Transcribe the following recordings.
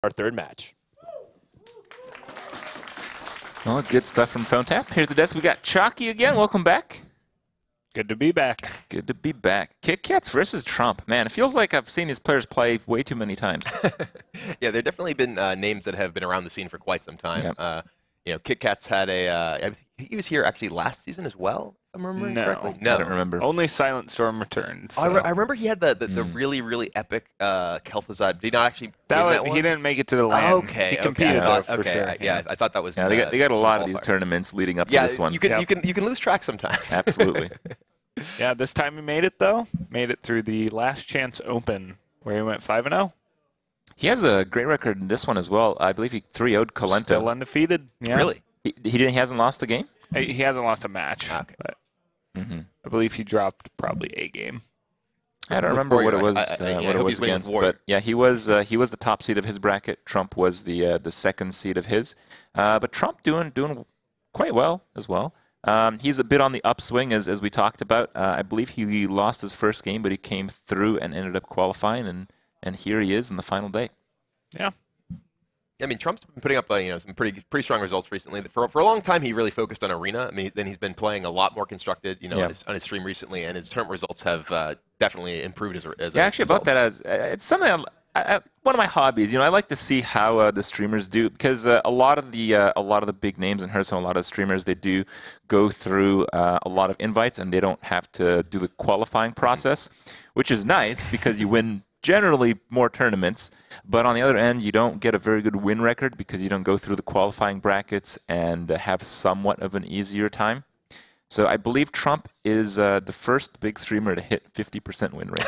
our third match. Well, good stuff from Phone Tap. Here's the desk. We got Chalky again. Welcome back. Good to be back. Good to be back. KitKatz versus Trump. Man, it feels like I've seen these players play way too many times. Yeah, there have definitely been names that have been around the scene for quite some time. Yep. You know, KitKatz had a. He was here actually last season as well. If I'm remembering correctly. No, I don't remember. Only Silent Storm returns. So. I remember he had the really, really epic Kel'Thuzad. Did he not actually that he didn't make it to the land. Okay, he competed though, for sure. Yeah, I thought that was. Yeah, they got a lot of these tournaments leading up to this one. You can lose track sometimes. Absolutely. Yeah, this time he made it though. Made it through the Last Chance Open where he went 5-0. He has a great record in this one as well. I believe he 3-0'd Kolento. Still undefeated. Yeah. Really? He hasn't lost a game? He hasn't lost a match. Okay. But I believe he dropped probably a game. I don't remember what it was. What it was against, but yeah, he was the top seed of his bracket. Trump was the second seed of his. But Trump doing quite well as well. He's a bit on the upswing as we talked about. I believe he lost his first game, but he came through and ended up qualifying, and here he is in the final day. Yeah. I mean, Trump's been putting up some pretty strong results recently. For a long time, he really focused on Arena. I mean, then he's been playing a lot more constructed, on his stream recently, and his tournament results have definitely improved as yeah, actually, result. about that as it's something. One of my hobbies, I like to see how the streamers do, because a lot of the big names in Hearthstone, a lot of streamers, they do go through a lot of invites, and they don't have to do the qualifying process, which is nice because you win generally more tournaments. But on the other end, you don't get a very good win record because you don't go through the qualifying brackets and have somewhat of an easier time. So I believe Trump is the first big streamer to hit 50% win rate.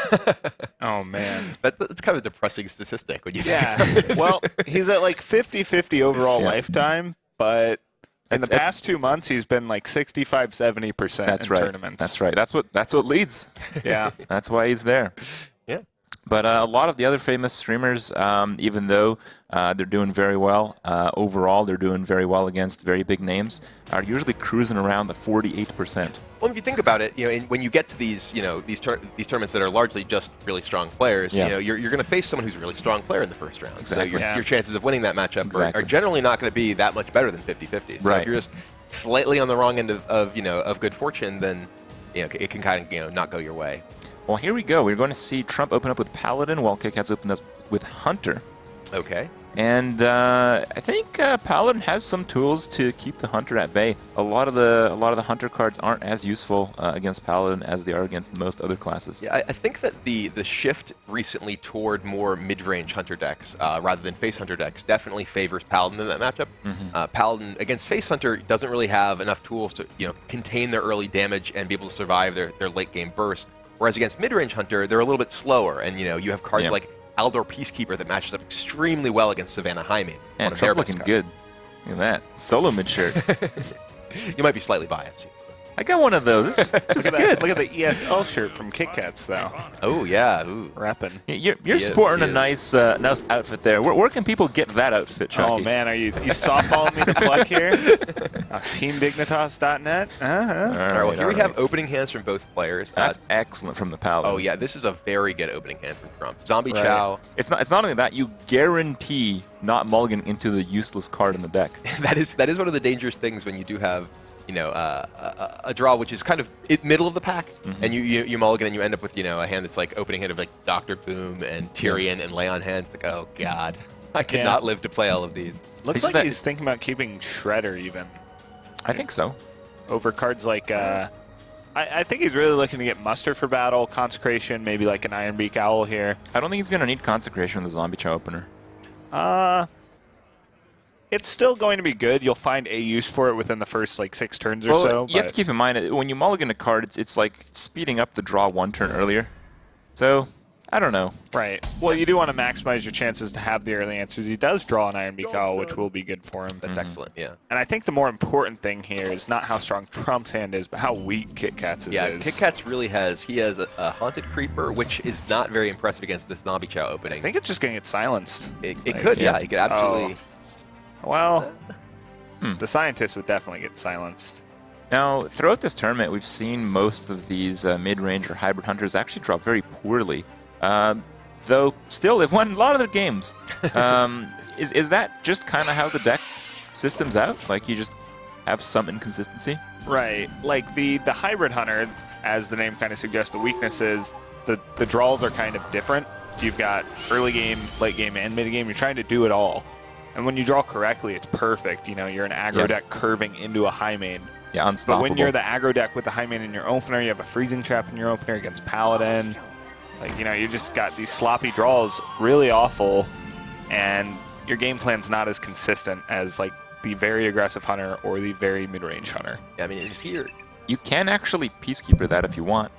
Oh, man. That's kind of a depressing statistic when you think about it. Well, he's at like 50-50 overall lifetime, but in the past 2 months, he's been like 65-70% in tournaments. That's right. That's what leads. Yeah. That's why he's there. Yeah. But a lot of the other famous streamers, even though they're doing very well, overall they're doing very well against very big names, are usually cruising around the 48%. Well, if you think about it, when you get to these tournaments that are largely just really strong players, you're going to face someone who's a really strong player in the first round. Exactly. So your chances of winning that matchup are generally not going to be that much better than 50-50. So if you're just slightly on the wrong end of good fortune, then it can kind of not go your way. Well, here we go. We're going to see Trump open up with Paladin while KitKatz opened up with Hunter. Okay. And I think Paladin has some tools to keep the Hunter at bay. A lot of the Hunter cards aren't as useful against Paladin as they are against most other classes. Yeah, I think that the shift recently toward more mid-range Hunter decks rather than face Hunter decks definitely favors Paladin in that matchup. Paladin against face Hunter doesn't really have enough tools to contain their early damage and be able to survive their late game burst. Whereas against mid-range Hunter, they're a little bit slower, and you have cards like Aldor Peacekeeper that matches up extremely well against Savannah Highmane. And Trump's looking good. Look at that. Solo mid-shirt. You might be slightly biased. I got one of those. This is just good. Look at the ESL shirt from KitKatz, though. Oh, yeah. Ooh. Reppin'. You're sporting a nice outfit there. Where can people get that outfit, Chalky? Oh, man. Are you softballing me to plug here? TeamDignitas.net? All right, well, here we have opening hands from both players. That's excellent from the Paladin. Oh, yeah. This is a very good opening hand from Trump. Zombie Chow. It's not only that. You guarantee not mulliganing into the useless card in the deck. That is one of the dangerous things when you do have a draw which is kind of middle of the pack, and you mulligan and you end up with a hand that's like opening hand of like Dr. Boom and Tyrion and Leon hands. Like, oh god, I could not live to play all of these. Looks like he's thinking about keeping Shredder even. I think so. Over cards like I think he's really looking to get Muster for battle, Consecration, maybe like an Ironbeak Owl here. I don't think he's going to need Consecration in the Zombie Chow opener. It's still going to be good. You'll find a use for it within the first like 6 turns or so. You have to keep in mind, when you mulligan a card, it's like speeding up the draw 1 turn earlier. So, I don't know. Right. Well, you do want to maximize your chances to have the early answers. He does draw an Ironbeak Owl, which will be good for him. That's excellent, yeah. And I think the more important thing here is not how strong Trump's hand is, but how weak KitKatz is. Yeah, KitKatz really has a Haunted Creeper, which is not very impressive against this Zombie Chow opening. I think it's just going to get silenced. It could, yeah. It could absolutely... Well, the scientist would definitely get silenced. Now, throughout this tournament, we've seen most of these mid-range or hybrid hunters actually drop very poorly. though still they've won a lot of their games. Is that just kind of how the deck systems out? Like you just have some inconsistency? Right. Like the hybrid hunter, as the name kind of suggests, the weakness is the draws are kind of different. You've got early game, late game, and mid game. You're trying to do it all. And when you draw correctly, it's perfect. You know, you're an aggro deck curving into a high main. Yeah, unstoppable. But when you're the aggro deck with the high main in your opener, you have a freezing trap in your opener against Paladin. Like, you know, you just got these sloppy draws, really awful, and your game plan's not as consistent as, like, the very aggressive hunter or the very mid-range hunter. Yeah, I mean, here you can actually Peacekeeper that if you want.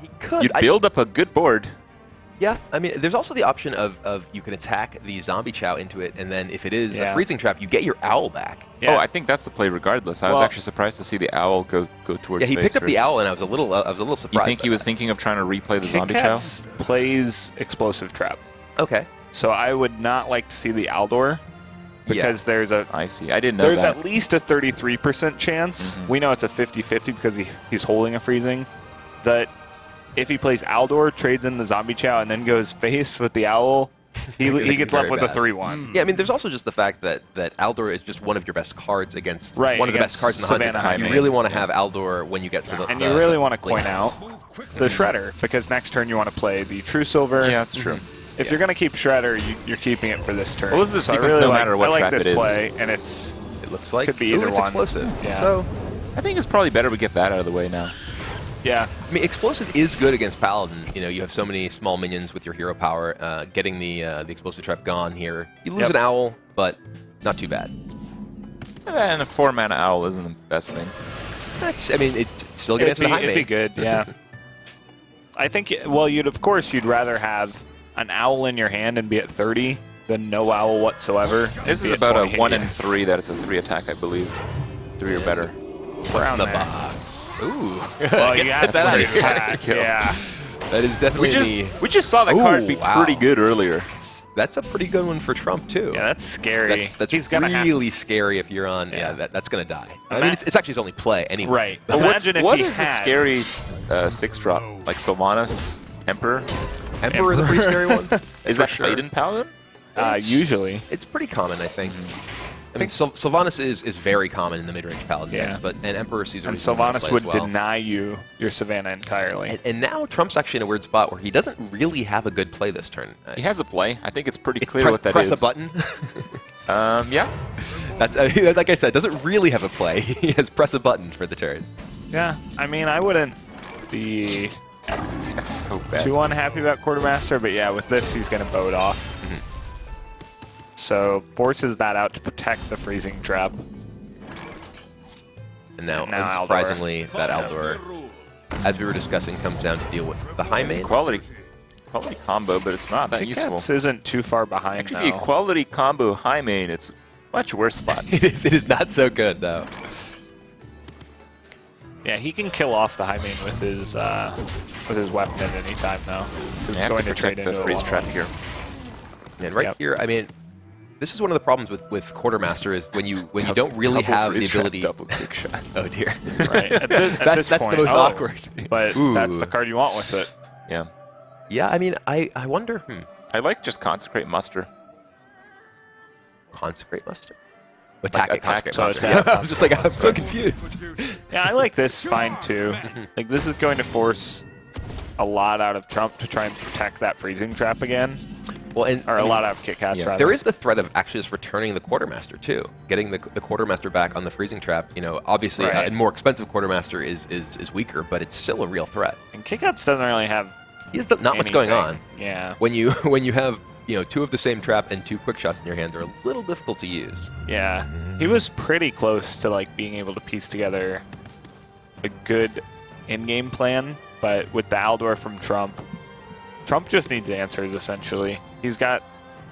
He could. You'd build up a good board. Yeah, I mean, there's also the option of you can attack the zombie chow into it, and then if it is a freezing trap, you get your owl back. Yeah. Oh, I think that's the play regardless. I was actually surprised to see the owl go towards. Yeah, he picked up first. the owl, and I was a little surprised. You think he was thinking of trying to replay the zombie chow? KitKatz plays explosive trap. Okay. So I would not like to see the Aldor because there's a. I see. I didn't know there's that. At least a 33% chance. We know it's a 50-50 because he's holding a freezing. That if he plays Aldor, trades in the zombie chow, and then goes face with the owl, he gets left with a 3-1. Yeah, I mean, there's also just the fact that Aldor is just one of your best cards against one of the best cards in the hunt. You really want to have Aldor when you get to the and you really want to coin out the Shredder because next turn you want to play the True Silver. Yeah, that's true. If you're going to keep Shredder, you're keeping it for this turn. Well, this is a sequence no matter what trap it is. I like this play, and it looks like could be either it's one. Explosive. Yeah. So I think it's probably better we get that out of the way now. Yeah. I mean, explosive is good against Paladin. You know, you have so many small minions with your hero power. Getting the explosive trap gone here, you lose an owl, but not too bad. And a 4-mana owl isn't the best thing. That's. I mean, it's still good against the high main. It'd be good. Yeah. I think. Well, you'd rather have an owl in your hand and be at 30 than no owl whatsoever. This is about a 1 in 3 that it's a 3 attack, I believe. 3 or better. What's in the box? Ooh. Well, you got that. Yeah. That is definitely. We just saw that card be pretty good earlier. That's a pretty good one for Trump too. Yeah, that's scary. That's really scary if you're on. Yeah, that's gonna die. I mean, it's actually his only play anyway. Right. But what is a scary 6-drop like Sylvanas Emperor? Emperor is a pretty scary one. Is that played in Paladin? Usually. It's pretty common, I think. I mean, Sylvanas is very common in the mid-range Paladin decks, but Emperor Caesar. And Sylvanas would deny you your Savannah entirely. And now Trump's actually in a weird spot where he doesn't really have a good play this turn. He has a play. I think it's pretty clear what that press is. Press a button. Yeah. That's like I said, doesn't really have a play. He has press a button for the turn. Yeah, I mean, I wouldn't be That's so bad. too unhappy about Quartermaster, but yeah, with this, he's going to bow it off. So forces that out to protect the freezing trap. And now unsurprisingly, that Aldor, as we were discussing, comes down to deal with the high main. Quality combo, but it's not that useful. KitKatz isn't too far behind. Actually, if you quality combo high main, it's a much worse spot. It is not so good though. Yeah, he can kill off the high main with his weapon at any time now. It's going to trade into the freeze trap here. And here, I mean, this is one of the problems with Quartermaster is when you don't really have the ability. Double quick shot. Oh dear. Right. At this that's point, the most awkward. But that's the card you want with it. Yeah. Yeah, I mean, I wonder. I like just Consecrate Muster. Consecrate Muster? Attack like it, Consecrate so Muster. attack. Yeah, I'm just like, I'm so confused. Yeah, I like this fine too. Like, this is going to force a lot out of Trump to try and protect that freezing trap again. Well, and or a lot out of KitKatz, rather. There is the threat of actually just returning the Quartermaster too, getting the Quartermaster back on the freezing trap. You know, obviously, a more expensive Quartermaster is weaker, but it's still a real threat. And KitKatz doesn't really have. He has not much going on. Yeah. When you have two of the same trap and 2 quick shots in your hand, they're a little difficult to use. Yeah. He was pretty close to like being able to piece together a good in-game plan, but with the Aldor from Trump just needs answers essentially. He's got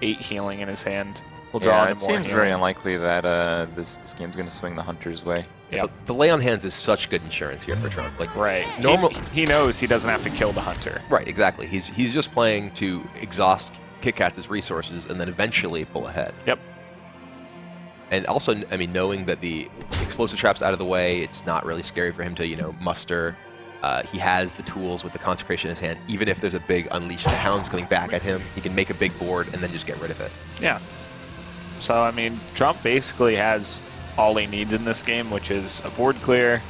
8 healing in his hand. We'll draw it seems very unlikely that this game's going to swing the Hunter's way. Yeah. The lay on hands is such good insurance here for Trump. Like he knows he doesn't have to kill the Hunter. Right, exactly. He's just playing to exhaust KitKatz's resources and then eventually pull ahead. Yep. And also, I mean, knowing that the explosive trap's out of the way, it's not really scary for him to, muster he has the tools with the Consecration in his hand. Even if there's a big Unleash the Hounds coming back at him, he can make a big board and then just get rid of it. Yeah. So, I mean, Trump basically has all he needs in this game, which is a board clear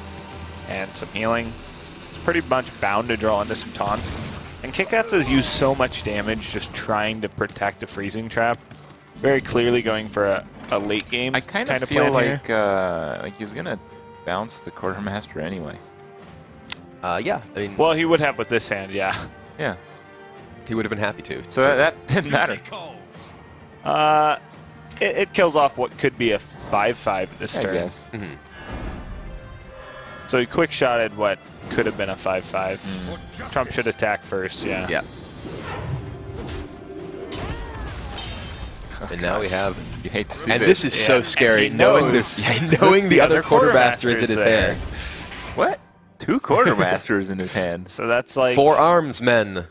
and some healing. It's pretty much bound to draw into some taunts. And KitKatz has used so much damage just trying to protect a freezing trap. Very clearly going for a late game. I kind of feel like he's going to bounce the Quartermaster anyway. Yeah, I mean... Well, he would have with this hand, yeah. Yeah. He would have been happy to. So that didn't matter. It kills off what could be a 5-5 this turn. Yes. Mm-hmm. So he quick-shotted what could have been a 5-5. Trump should attack first, yeah. Yeah. And now we have... You hate to see and this. this is so scary, knowing the other Quartermaster is in his hand. What? 2 Quartermasters in his hand. So that's like... 4 arms, men.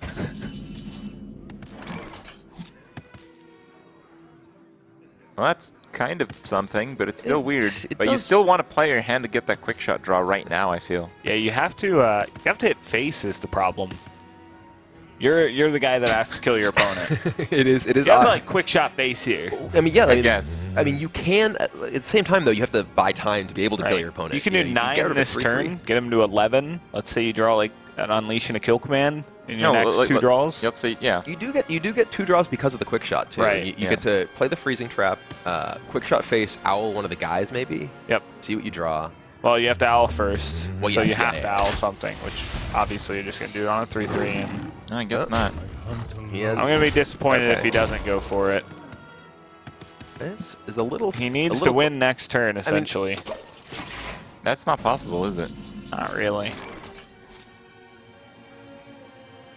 Well, that's kind of something, but it's still weird. But you does- still want to play your hand to get that quick shot draw right now, I feel. Yeah, you have to hit face is the problem. You're the guy that has to kill your opponent. It is You have to, odd. like, quick shot face here. I mean, yeah, I guess. I mean, you can. At the same time, though, you have to buy time to be able to kill your opponent. You can do 9 get rid of it this free. turn, get him to 11. Let's say you draw like an Unleash and a Kill Command in your next 2 draws. Let's see, yeah. You do get 2 draws because of the quick shot too. Right, You yeah. get to play the freezing trap, quick shot face, owl one of the guys maybe. Yep. See what you draw. Well, you have to owl first, Well, so yes, you have yeah, to yeah. owl something, which obviously you're just gonna do it on a 3/3. And No, I guess not. He has, I'm gonna be disappointed if Okay. he doesn't go for it. This is a little. He needs to win next turn, essentially. That's not possible, is it? Not really.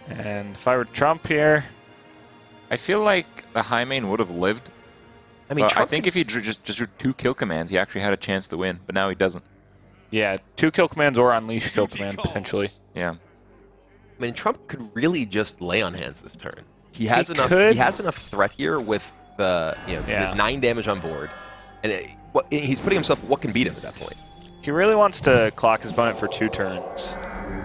And if I were Trump here, I feel like the high main would have lived. I mean, But I Trump think if he just drew 2 kill commands, he actually had a chance to win, but now he doesn't. yeah, 2 Kill Commands or Unleash Kill Command, potentially. Yeah. I mean, Trump could really just lay on hands this turn. He has enough. could. He has enough threat here with the Yeah. there's 9 damage on board, and he's putting himself. What can beat him at that point? He really wants to clock his opponent for 2 turns.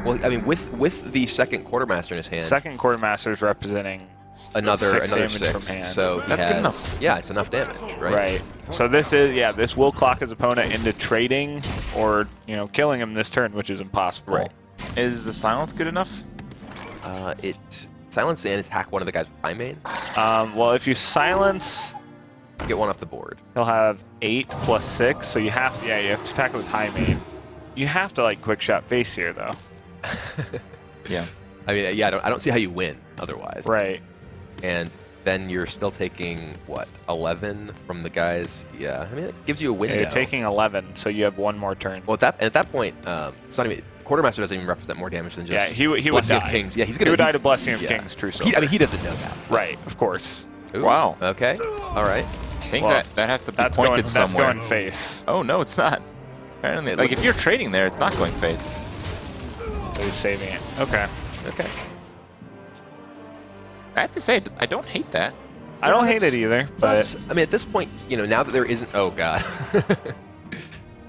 Well, I mean, with the second Quartermaster in his hand, Second Quartermaster is representing another 6 damage 6. from hand. So he That's good has- enough. Yeah, it's enough damage, right? Right. So this will clock his opponent into trading or, killing him this turn, which is impossible. Right. Is the silence good enough? It silence and attack one of the guys with high main. Well, if you silence, Get one off the board. he'll have 8 plus 6, so you have to attack with high main. You have to like quick shot face here though. Yeah. I mean, yeah, I don't see how you win otherwise. Right. And then you're still taking what 11 from the guys. Yeah, I mean, it gives you a Yeah, window. you're taking 11, so you have 1 more turn. Well, at that point, it's not even. Quartermaster doesn't even represent more damage than just. Yeah, he would Blessing die. of Kings. Yeah, he's He gonna. would die he's- to Blessing of yeah. Kings, true silver. I mean, he doesn't know that. Right, of course. Ooh, Wow. Okay. All right. I think Well, that has to be That's pointed going. somewhere. That's going face. Oh, no, it's not. Apparently, It like, if looks- you're trading there, it's not going face. So he's saving it. Okay. Okay. I have to say, I don't hate that. I don't hate it either, but I mean, at this point, now that there isn't. Oh God.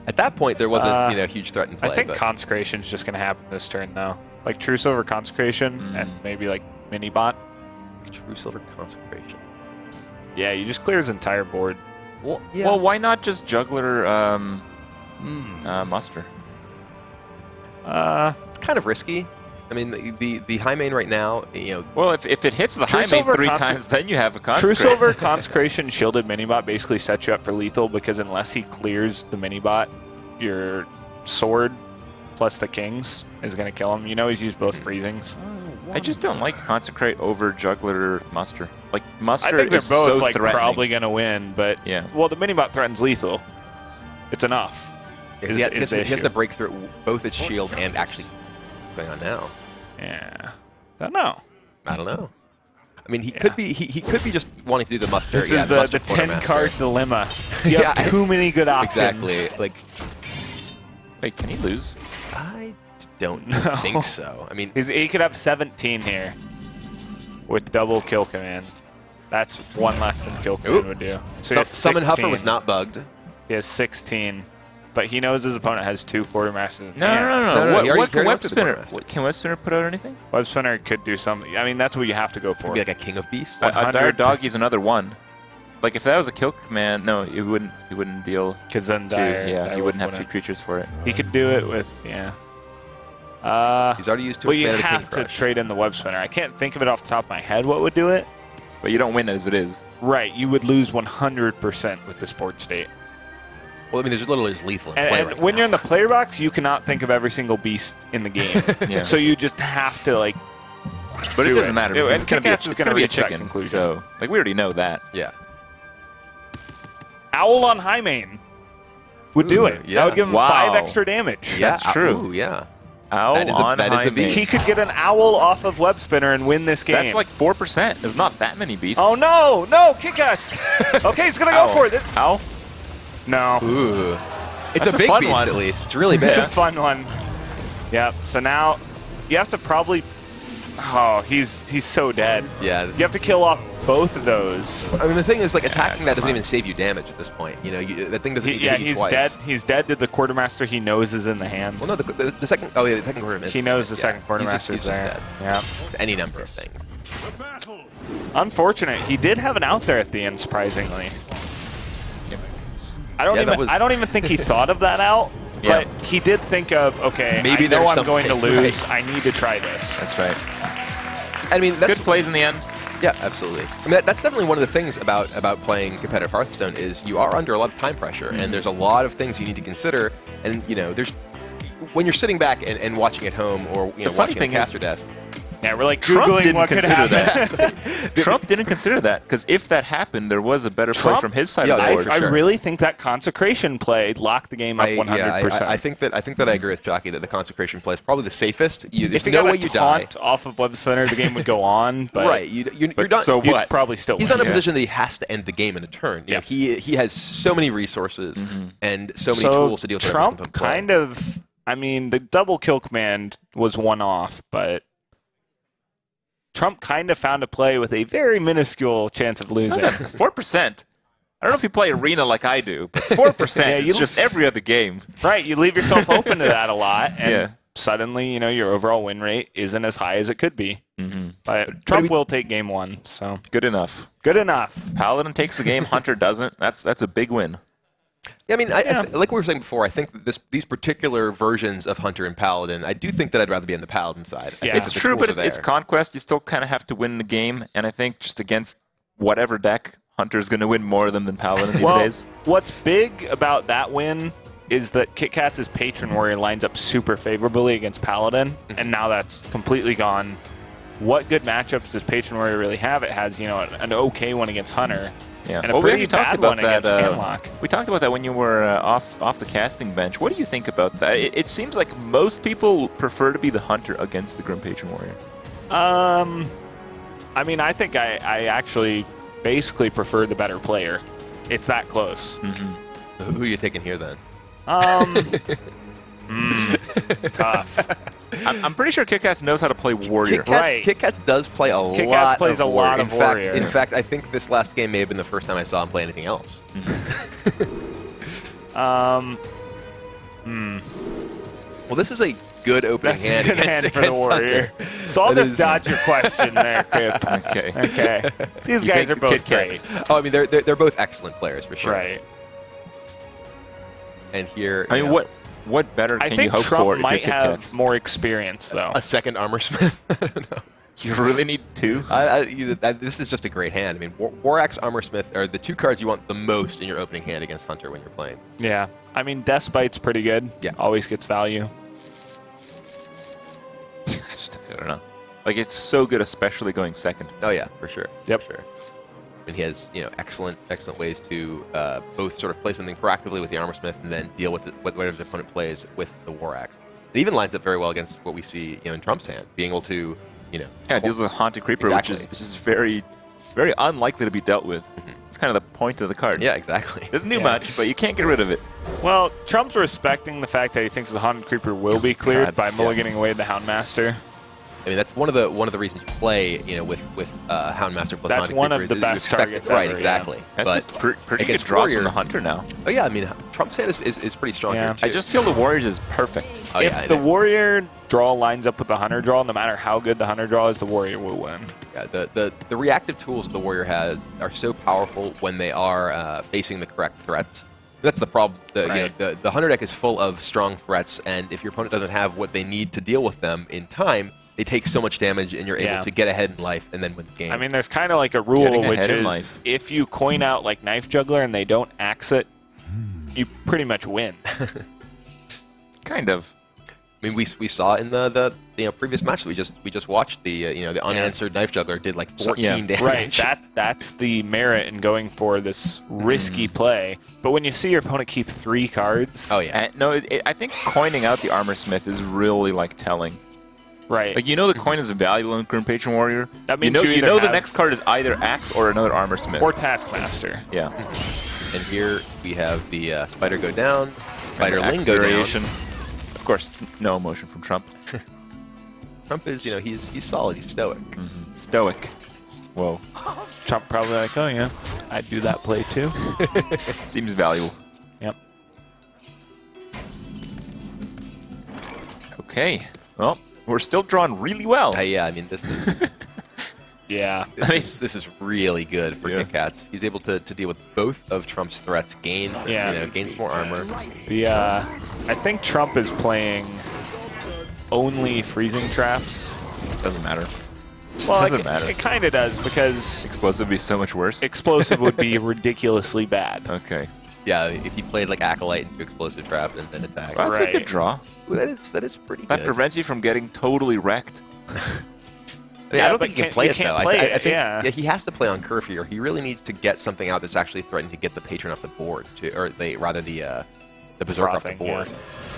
At that point, there wasn't a huge threat in play. I think but Consecration's just going to happen this turn, though. Like True Silver Consecration and maybe like Mini Bot. True Silver Consecration. Yeah, you just clear his entire board. Well, Yeah. well why not just Juggler Muster? It's kind of risky. I mean, the high main right now, Well, if it hits the True high main Silver 3 times, then you have a True Consecrate. Silver Consecration Shielded Minibot basically sets you up for lethal because unless he clears the Minibot, your sword plus the Kings is going to kill him. He's used both freezings. I just don't like Consecrate over Juggler Muster. Like, Muster I think they're is both so like threatening. probably going to win, but Yeah. well, the Minibot threatens lethal. It's enough. he is has the to issue. break through both its shield and actually going on now. Yeah. Don't know. I don't know. I mean, he could be he could be just wanting to do the muster. This yeah, is the muster 10-card dilemma. You Yeah, have too many good options. Exactly. Like, Wait, can he lose? I don't think so. I mean, He could have 17 here with double kill command. That's 1 less than kill command would do. So he has Summon Huffer 16. was not bugged. He has 16. but he knows his opponent has 2 quartermasters. No. What can already Web carried Spinner? up to the Can Web Spinner put out anything? Web Spinner could do something. I mean, that's what you have to go for. Could be like a King of Beasts. A Dire Doggy is another 1. Like if that was a kill command, no, it wouldn't. He wouldn't deal. Because then two. Dire You wouldn't have 2 creatures for it. He could do it with He's already used 2. Well, you have to trade in the Web Spinner. I can't think of it off the top of my head what would do it. But you don't win as it is. Right, you would lose 100% with the Sport State. Well, I mean, there's literally just lethal in play right when now. you're in the player box, you cannot think of every single beast in the game. Yeah. So you just have to, like, But it doesn't matter. And It's going to be a reach that chicken. conclusion. So, like, we already know that. Yeah. Owl on high main would do it. Yeah. That would give him Wow. 5 extra damage. Yeah, That's true. Ooh, yeah. Owl That is a- on that is high a beast. main. He could get an Owl off of Web Spinner and win this game. That's like 4%. There's not that many beasts. Oh, no! No, KitKatz! Okay, he's going to go Owl. for it. Owl? No. Ooh. It's That's a a big fun beast, one. at least. It's really big. It's a fun one. Yep. So now you have to probably... Oh, he's so dead. Yeah. You have to kill off both of those. I mean, the thing is, like, attacking that doesn't even save you damage at this point. You know, that thing doesn't need to hit you he's twice. dead. He's dead to the quartermaster he knows is in the hand. Well, no, the second... Oh, yeah, the second quartermaster. He knows the second quartermaster He's is just there. dead. Yeah. Any number of things. Unfortunate. He did have an out there at the end, surprisingly. I don't even think he thought of that out. Yeah. But he did think of, okay, Maybe I know there's I'm going to something, lose. right. I need to try this. That's right. I mean, that's... Good plays in the end. Yeah, absolutely. I mean, that's definitely one of the things about playing competitive Hearthstone is you are under a lot of time pressure, and there's a lot of things you need to consider. And you know, there's when you're sitting back and watching at home or watching at a caster desk. Yeah, we're like Trump Googling didn't what could consider happen. that. Trump didn't consider that because if that happened, there was a better play from his side of the board. for I sure. really think that consecration play locked the game up 100%. I think that I agree with Jockey that the consecration play is probably the safest. There's if you no got way a you die. taunt off of Web Spinner, the game would go on. But Right, you're But not. so you'd what? probably still He's win. not in a position that he has to end the game in a turn. You know, he has so many resources and so many tools to deal with. Trump kind of, I mean, the double kill command was one off, but Trump kind of found a play with a very minuscule chance of losing. 4%. I don't know if you play Arena like I do, but 4% is just every other game. Right, you leave yourself open to that a lot, and Yeah. suddenly, your overall win rate isn't as high as it could be. But Trump will take game 1, so Good enough. good enough. Paladin takes the game, Hunter doesn't. That's a big win. Yeah, I mean, like we were saying before, I think that these particular versions of Hunter and Paladin, I do think that I'd rather be on the Paladin side. I Yeah. think It's that the true, tools but are it's there. Conquest. You still kind of have to win the game, and I think just against whatever deck, Hunter's going to win more of them than Paladin these days. What's big about that win is that KitKatz' Patron Warrior lines up super favorably against Paladin, and now that's completely gone. What good matchups does Patron Warrior really have? It has, an okay one against Hunter. Yeah. And a we pretty already talked bad about one that. against Canlock. We talked about that when you were off the casting bench. What do you think about that? It seems like most people prefer to be the Hunter against the Grim Patron Warrior. I mean, I think I actually basically prefer the better player. It's that close. Who are you taking here then? Tough. I'm pretty sure KitKatz knows how to play Warrior. Right. KitKatz does play a KitKatz lot plays of a lot Warrior. of Warrior. In fact, I think this last game may have been the first time I saw him play anything else. Well, this is a good opening That's hand a good hand against for the Warrior. Hunter. So I'll That just is- dodge your question there, Kip. Okay. Okay. These You guys are think both KitKatz. great. Oh, I mean, they're both excellent players for sure. Right. And here, I mean, what better I can you think hope Trump for if might you're have KitKatz? more experience, though. a second Armor Smith. I don't know. You really need two? This is just a great hand. I mean, Warax, Armor Smith are the two cards you want the most in your opening hand against Hunter when you're playing. Yeah. I mean, Despite's pretty good. Yeah. Always gets value. I don't know. Like, it's so good, especially going second. Oh yeah, for sure. Yep. For sure. And he has excellent ways to both sort of play something proactively with the Armor Smith and then deal with whatever the opponent plays with the Warax. It even lines up very well against what we see in Trump's hand, being able to Yeah, it deals with Haunted Creeper, Exactly. which is very, very unlikely to be dealt with. It's kind of the point of the card. Yeah, exactly. Doesn't do Yeah. much, but you can't get rid of it. Well, Trump's respecting the fact that he thinks the Haunted Creeper will be cleared God, by mulliganing away the Houndmaster. I mean, that's one of the reasons you play, with Houndmaster plus That's one of the best targets right, ever, exactly. Yeah. That's But pretty good against draws Warrior, from the Hunter now. Oh yeah, I mean, Trump's hand is pretty strong here too. I just feel the Warriors is perfect. Oh, If the Warrior draw lines up with the Hunter draw, no matter how good the Hunter draw is, the Warrior will win. Yeah, the reactive tools the Warrior has are so powerful when they are facing the correct threats. That's the problem. The Hunter deck is full of strong threats, and if your opponent doesn't have what they need to deal with them in time, they take so much damage, and you're able to get ahead in life and then win the game. I mean, there's kind of like a rule, which is if you coin out like Knife Juggler and they don't axe it, you pretty much win. Kind of. I mean, we saw in the previous match that we just watched, the unanswered Knife Juggler did like 14 damage. Right, that's the merit in going for this risky play. But when you see your opponent keep 3 cards, oh yeah, I think coining out the Armor Smith is really like telling. Right. Like, the coin is valuable in Grim Patron Warrior. That means you know the next card is either Axe or another Armor Smith. Or Taskmaster. Yeah. And here we have the Spider go down, Spiderling go down. Of course, no emotion from Trump. Trump is, he's solid, he's stoic. Stoic. Whoa. Trump probably like, oh yeah, I'd do that play too. Seems valuable. Yep. Okay. Well, we're still drawn really well. Yeah, I mean, this is... Yeah. This is really good for KitKatz. He's able to deal with both of Trump's threats, gains more armor. I think Trump is playing only freezing traps. Doesn't matter. Well, doesn't matter. It kind of does, because Explosive would be so much worse. Explosive would be ridiculously bad. Okay. Yeah, if you played like Acolyte into Explosive Trap and then attack. Well, that's a good draw. Ooh, that is pretty good. That prevents you from getting totally wrecked. I mean, I don't think he can play it, though. I think he has to play on curve here. He really needs to get something out that's actually threatening to get the Patron off the board, the Berserk off the board. Yeah.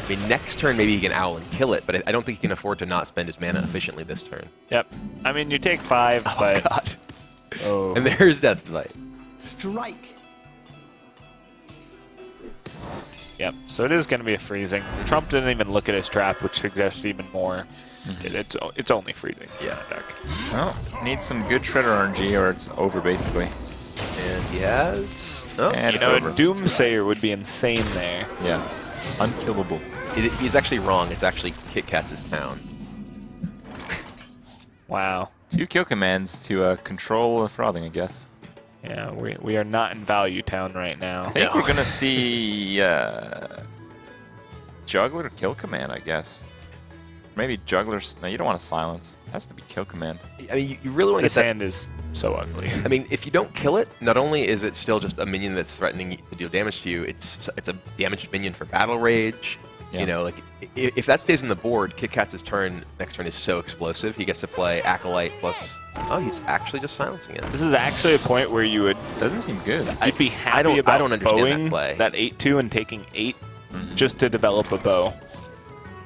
I mean, next turn maybe he can Owl and kill it, but I don't think he can afford to not spend his mana efficiently this turn. Yep. I mean, you take 5, but... God. Oh. And there's Death's Bite. Strike. Yep. So it is going to be a freezing. Trump didn't even look at his trap, which suggests even more. It's only freezing. Yeah. Deck. Well, needs some good Shredder RNG or it's over, basically. And he has... Oh, And it's a over. Doomsayer would be insane there. Yeah. Unkillable. He's actually wrong. It's actually KitKatz's town. Wow. 2 kill commands to control frothing, I guess. Yeah, we are not in Value Town right now. I think we're going to see Juggler kill command, I guess. Maybe Juggler's... No, you don't want to silence. It has to be kill command. I mean, you really want to This get that... hand is so ugly. I mean, if you don't kill it, not only is it still just a minion that's threatening to deal damage to you, it's a damaged minion for Battle Rage. Yeah. You know, like, if that stays on the board, KitKatz's next turn is so explosive. He gets to play Acolyte plus... Oh, he's actually just silencing it. This is actually a point where you would... Doesn't seem good. You'd be happy I don't understand bowing that play. that 8-2 and taking 8 just to develop a bow.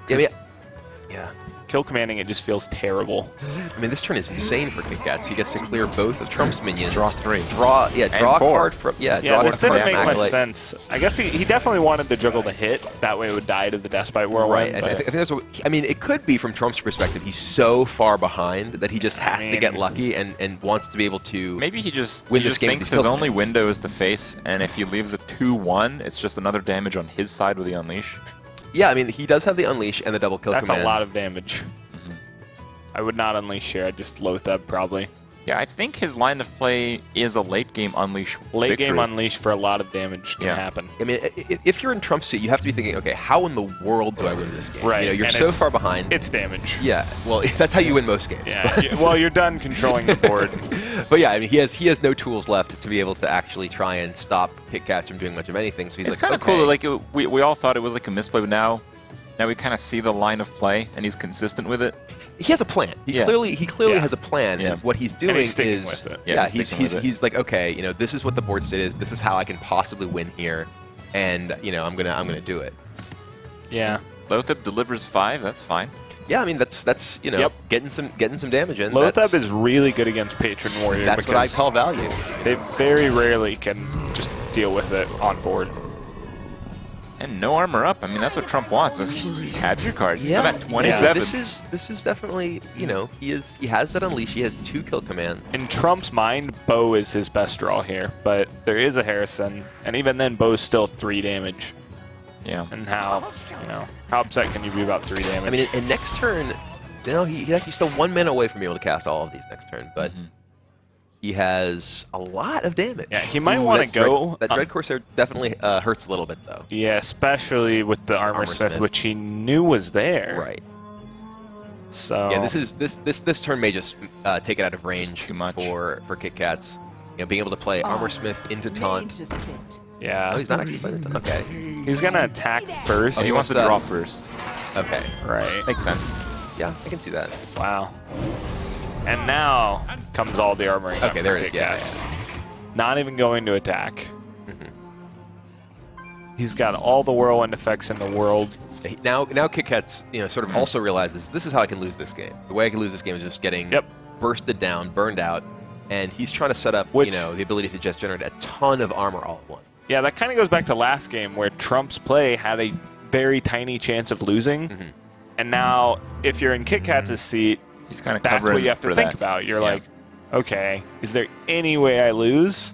Yeah. Kill commanding, it just feels terrible. I mean, this turn is insane for KitKatz. He gets to clear both of Trump's minions. Draw 3. Draw a card from... Yeah, this didn't make much sense. I guess he definitely wanted to juggle the hit. That way it would die to the Deathbite Whirlwind. Right. I think that's what... I mean, it could be from Trump's perspective. He's so far behind that he just has to get lucky and wants to be able to... Maybe he just win this game thinks his only window is to face, and if he leaves a 2-1, it's just another damage on his side with the Unleash. Yeah, I mean, he does have the Unleash and the double kill command. That's a lot of damage. I would not Unleash here. I'd just Loatheb probably. Yeah, I think his line of play is a late game Unleash Late game Unleash for a lot of damage can happen. I mean, if you're in Trump's seat, you have to be thinking, okay, how in the world do I win this game? Right. You know, you're and so far behind. It's damage. Yeah, well, that's how you win most games. Yeah. Well, you're done controlling the board. But yeah, I mean, he has no tools left to be able to actually try and stop KitKatz from doing much of anything. So he's it's like, kind of cool. Like we all thought it was like a misplay, but now we kind of see the line of play, and he's consistent with it. He has a plan. He clearly has a plan, and what he's doing is with it. He's like, okay, you know, this is what the board state is. This is how I can possibly win here, and you know, I'm gonna do it. Yeah. Loatheb delivers 5. That's fine. Yeah, I mean that's you know getting some damage in. Loatheb is really good against Patron Warrior. That's what I call value. They very rarely can just deal with it on board. And no armor up. I mean, that's what Trump wants. Have your card. He's Yeah. at 27. This is definitely, you know, he has that unleash. He has 2 kill commands. In Trump's mind, Bo is his best draw here, but there is a Harrison, and even then, Bo's still 3 damage. Yeah. And how upset can you be about 3 damage? I mean, in next turn, you know, he's still 1 mana away from being able to cast all of these next turn, but he has a lot of damage. Yeah, he might want to go. That Dread Corsair definitely hurts a little bit, though. Yeah, especially with the Armor Smith, which he knew was there. Right. So yeah, this turn may just take it out of range too much for KitKatz. You know, being able to play Armor Smith into taunt. Yeah. Oh, he's not actually playing the taunt. Okay. He's gonna attack first. Oh, he wants to draw first. Okay. Right. Makes sense. Yeah, I can see that. Wow. And now comes all the armoring. Okay, there it is. Yeah. Not even going to attack. He's got all the whirlwind effects in the world. Now KitKatz, you know, sort of also realizes this is how I can lose this game. The way I can lose this game is just getting bursted down, burned out, and he's trying to set up, you know, the ability to just generate a ton of armor all at once. Yeah, that kind of goes back to last game where Trump's play had a very tiny chance of losing, and now if you're in KitKatz's seat, he's kind of that's covering what you have to think about. You're like, okay, is there any way I lose?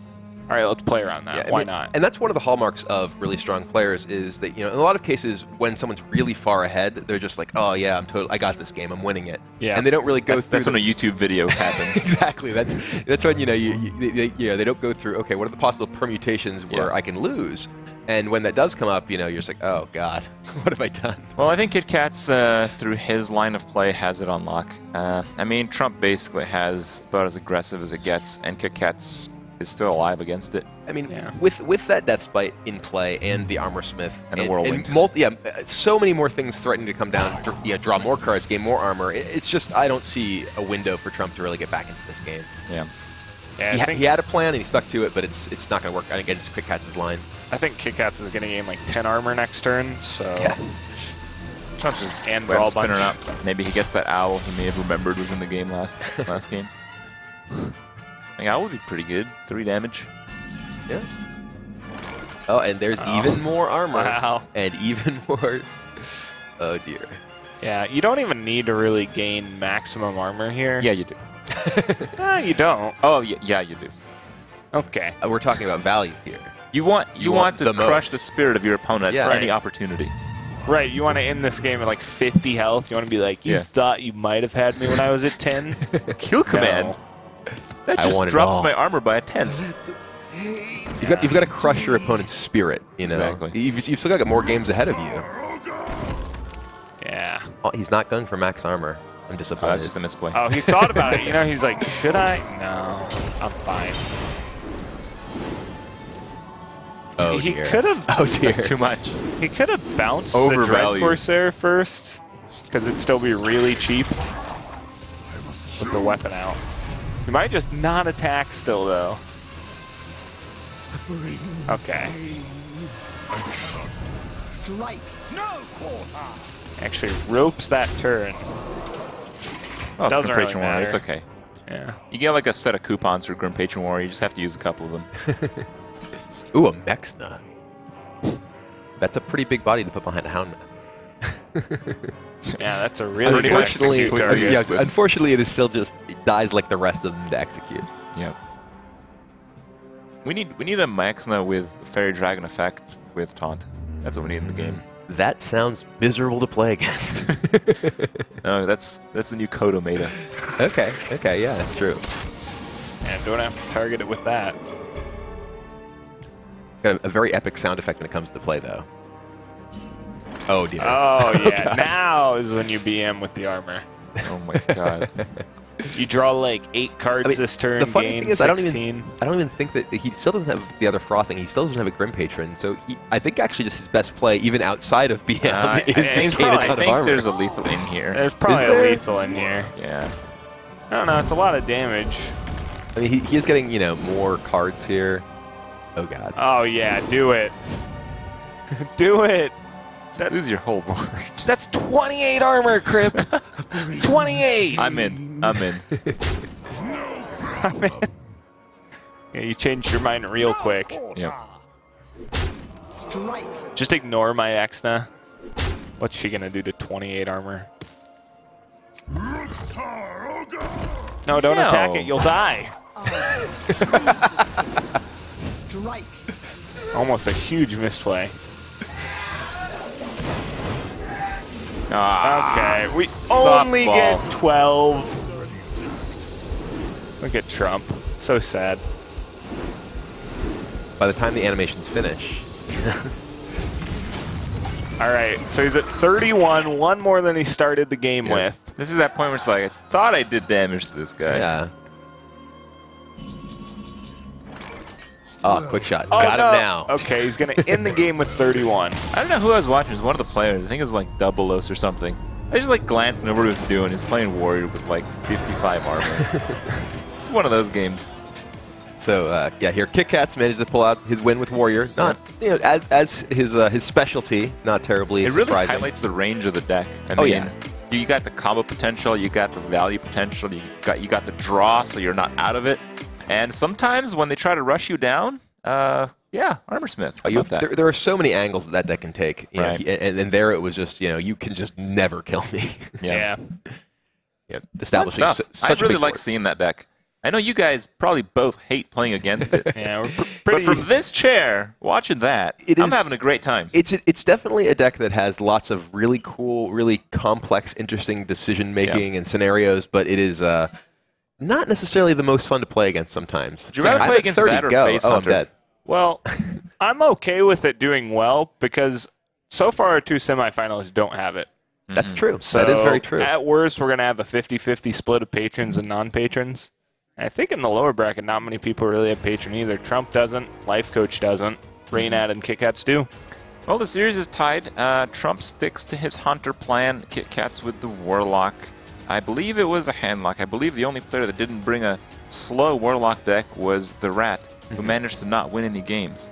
All right, let's play around that. Why not? And that's one of the hallmarks of really strong players is that, you know, in a lot of cases when someone's really far ahead, they're just like, oh yeah, I got this game, I'm winning it. Yeah. And they don't really go through. That's when a YouTube video happens. Exactly. That's when, you know, they don't go through. Okay, what are the possible permutations where I can lose? And when that does come up, you know, you're just like, oh god, what have I done? Well, I think KitKatz, through his line of play, has it on lock. I mean, Trump basically has about as aggressive as it gets, and KitKatz is still alive against it. I mean, with that Death Spite in play and the Armor Smith and the Whirlwind, so many more things threatening to come down. Draw more cards, gain more armor. It's just I don't see a window for Trump to really get back into this game. Yeah. He had a plan and he stuck to it, but it's not going to work against KitKatz's line. I think KitKatz is going to gain like 10 armor next turn, so Trump's just and draw a bunch. Up. Maybe he gets that owl he may have remembered was in the game last game. I think owl would be pretty good. 3 damage. Yeah. Oh, and there's even more armor. Wow. And even more. Oh dear. Yeah, you don't even need to really gain maximum armor here. Yeah, you do. You don't. Oh, yeah, you do. Okay. We're talking about value here. You want to crush the spirit of your opponent at any Right. opportunity. Right, you want to end this game at like 50 health. You want to be like, you thought you might have had me when I was at 10? Kill command. No. That just drops my armor by a 10. You've got to crush your opponent's spirit. You know, Exactly. You've still got more games ahead of you. Yeah. Oh, he's not going for max armor. I'm disappointed. Oh, that's just a misplay. Oh, he thought about it. You know, he's like, should I? No, I'm fine. Oh He dear. could have. Oh dear. That's too much. He could have bounced the Dread Overvalued. Corsair first, because it'd still be really cheap with the weapon out. He might just not attack still, though. Okay. Strike. No quarter. Actually ropes that turn. Oh, Doesn't Grim really Patron Warrior. It's matter. okay. Yeah. You get like a set of coupons for Grim Patron Warrior. You just have to use a couple of them. Ooh, a Mexna. That's a pretty big body to put behind a Houndmaster. Yeah, that's a really good Unfortunately, execute target. unfortunately, it is still just it dies like the rest of them to execute. Yeah. We need a Maxna with Fairy Dragon effect with taunt. That's what we need in the game. That sounds miserable to play against. No, that's the new Kodo meta. Okay, yeah, that's true. And don't have to target it with that. Got a very epic sound effect when it comes to play, though. Oh dear. Oh, yeah. God. Now is when you BM with the armor. Oh my god. You draw like 8 cards this turn, the funny gain thing is, 16. I don't even think that he still doesn't have the other frothing. He still doesn't have a Grim Patron. So I think actually just his best play, even outside of BM, is just gain a ton I of think armor. there's a lethal in here. There's probably a lethal in here. Yeah. I don't know. It's a lot of damage. I mean, he is getting more cards here. Oh god. Oh, yeah. Do it. Do it. Lose your whole board. That's 28 armor, Crip. 28. I'm in. I'm in. Yeah, you changed your mind real quick. Yep. Strike. Just ignore my Exna. What's she gonna do to 28 armor? No, don't attack it. You'll die. Strike. Almost a huge misplay. Okay, we only get 12. Look at Trump. So sad. By the time the animations finish. All right, so he's at 31, one more than he started the game with. This is that point where it's like, I thought I did damage to this guy. Yeah. Oh, quick shot. Oh, Got no. him now. Okay, he's going to end the game with 31. I don't know who I was watching. It was one of the players. I think it was like Double Os or something. I just like glanced over what he was doing. He's playing Warrior with like 55 armor. It's one of those games. So yeah, here KitKatz managed to pull out his win with Warrior. Not as his specialty. Not terribly surprising. It really highlights the range of the deck. I mean, yeah. You got the combo potential. You got the value potential. You got the draw, so you're not out of it. And sometimes when they try to rush you down, yeah, Armorsmith. There are so many angles that deck can take. You right. know, and there it was just, you can just never kill me. Yeah. Establishing such I really a big like board. seeing that deck. I know you guys probably both hate playing against it. Yeah, we're But pretty. from this chair, watching that, I'm having a great time. It's definitely a deck that has lots of really cool, really complex, interesting decision making and scenarios, but it is not necessarily the most fun to play against sometimes. Would you rather play against that or Face I'm Hunter? dead. Well, I'm okay with it doing well because so far our two semifinalists don't have it. That's true. So that is very true. At worst, we're going to have a 50-50 split of patrons and non-patrons. I think in the lower bracket, not many people really have patron either. Trump doesn't. Life Coach doesn't. Raynad and KitKatz do. Well, the series is tied. Trump sticks to his Hunter plan. KitKatz with the Warlock. I believe it was a handlock. I believe the only player that didn't bring a slow Warlock deck was the Rat, who managed to not win any games.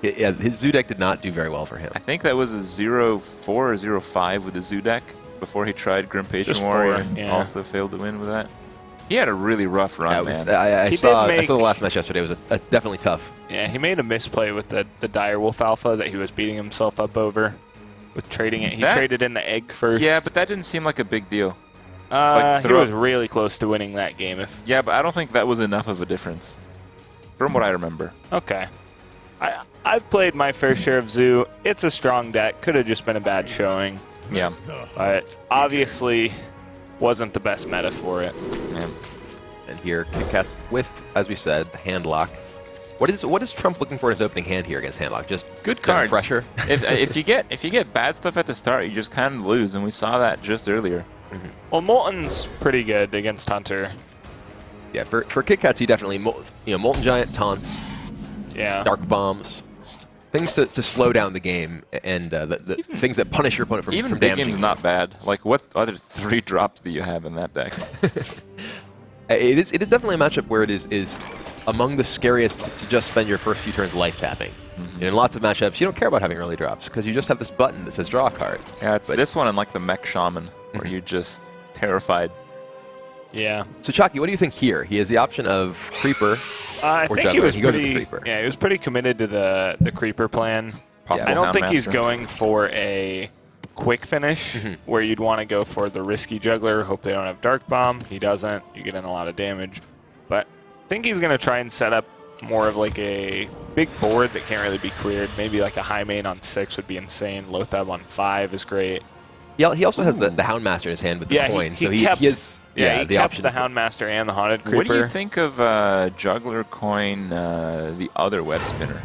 Yeah, his Zoo deck did not do very well for him. I think that was a 0-4 or 0-5 with the Zoo deck before he tried Grim Patient Warrior and also failed to win with that. He had a really rough run, man. I saw the last match yesterday. It was definitely tough. Yeah, he made a misplay with the Direwolf Alpha that he was beating himself up over with trading it. He traded in the egg first. Yeah, but that didn't seem like a big deal. He was really close to winning that game. Yeah, but I don't think that was enough of a difference, from what I remember. Okay. I've played my fair share of Zoo. It's a strong deck. Could have just been a bad showing. Yeah. But obviously wasn't the best meta for it. Yeah. And here, KitKatz with, as we said, the handlock. What is Trump looking for in his opening hand here against handlock? Just good cards. Pressure. if you get bad stuff at the start, you just kind of lose, and we saw that just earlier. Well, Molten's pretty good against Hunter. Yeah, for KitKatz, he definitely Molten Giant, taunts, Dark Bombs, things to slow down the game, and the things that punish your opponent from even from big damaging. game's not bad. Like, what other 3 drops do you have in that deck? It is definitely a matchup where it is among the scariest to just spend your first few turns life tapping. In lots of matchups, you don't care about having early drops because you just have this button that says draw a card. Yeah, it's this one and like the Mech Shaman, where you're just terrified. Yeah. So Chalky, what do you think here? He has the option of Creeper I or think Juggler. he was pretty committed to the Creeper plan. Possible I don't think he's Houndmaster. going for a quick finish where you'd want to go for the risky Juggler, hope they don't have Dark Bomb. He doesn't. You get in a lot of damage. But I think he's going to try and set up more of like a big board that can't really be cleared. Maybe like a high main on 6 would be insane. Lothab on 5 is great. He also has the Houndmaster in his hand with the coin, so he has he the kept option. the Houndmaster and the Haunted Creeper. What do you think of Juggler Coin, the other Web Spinner?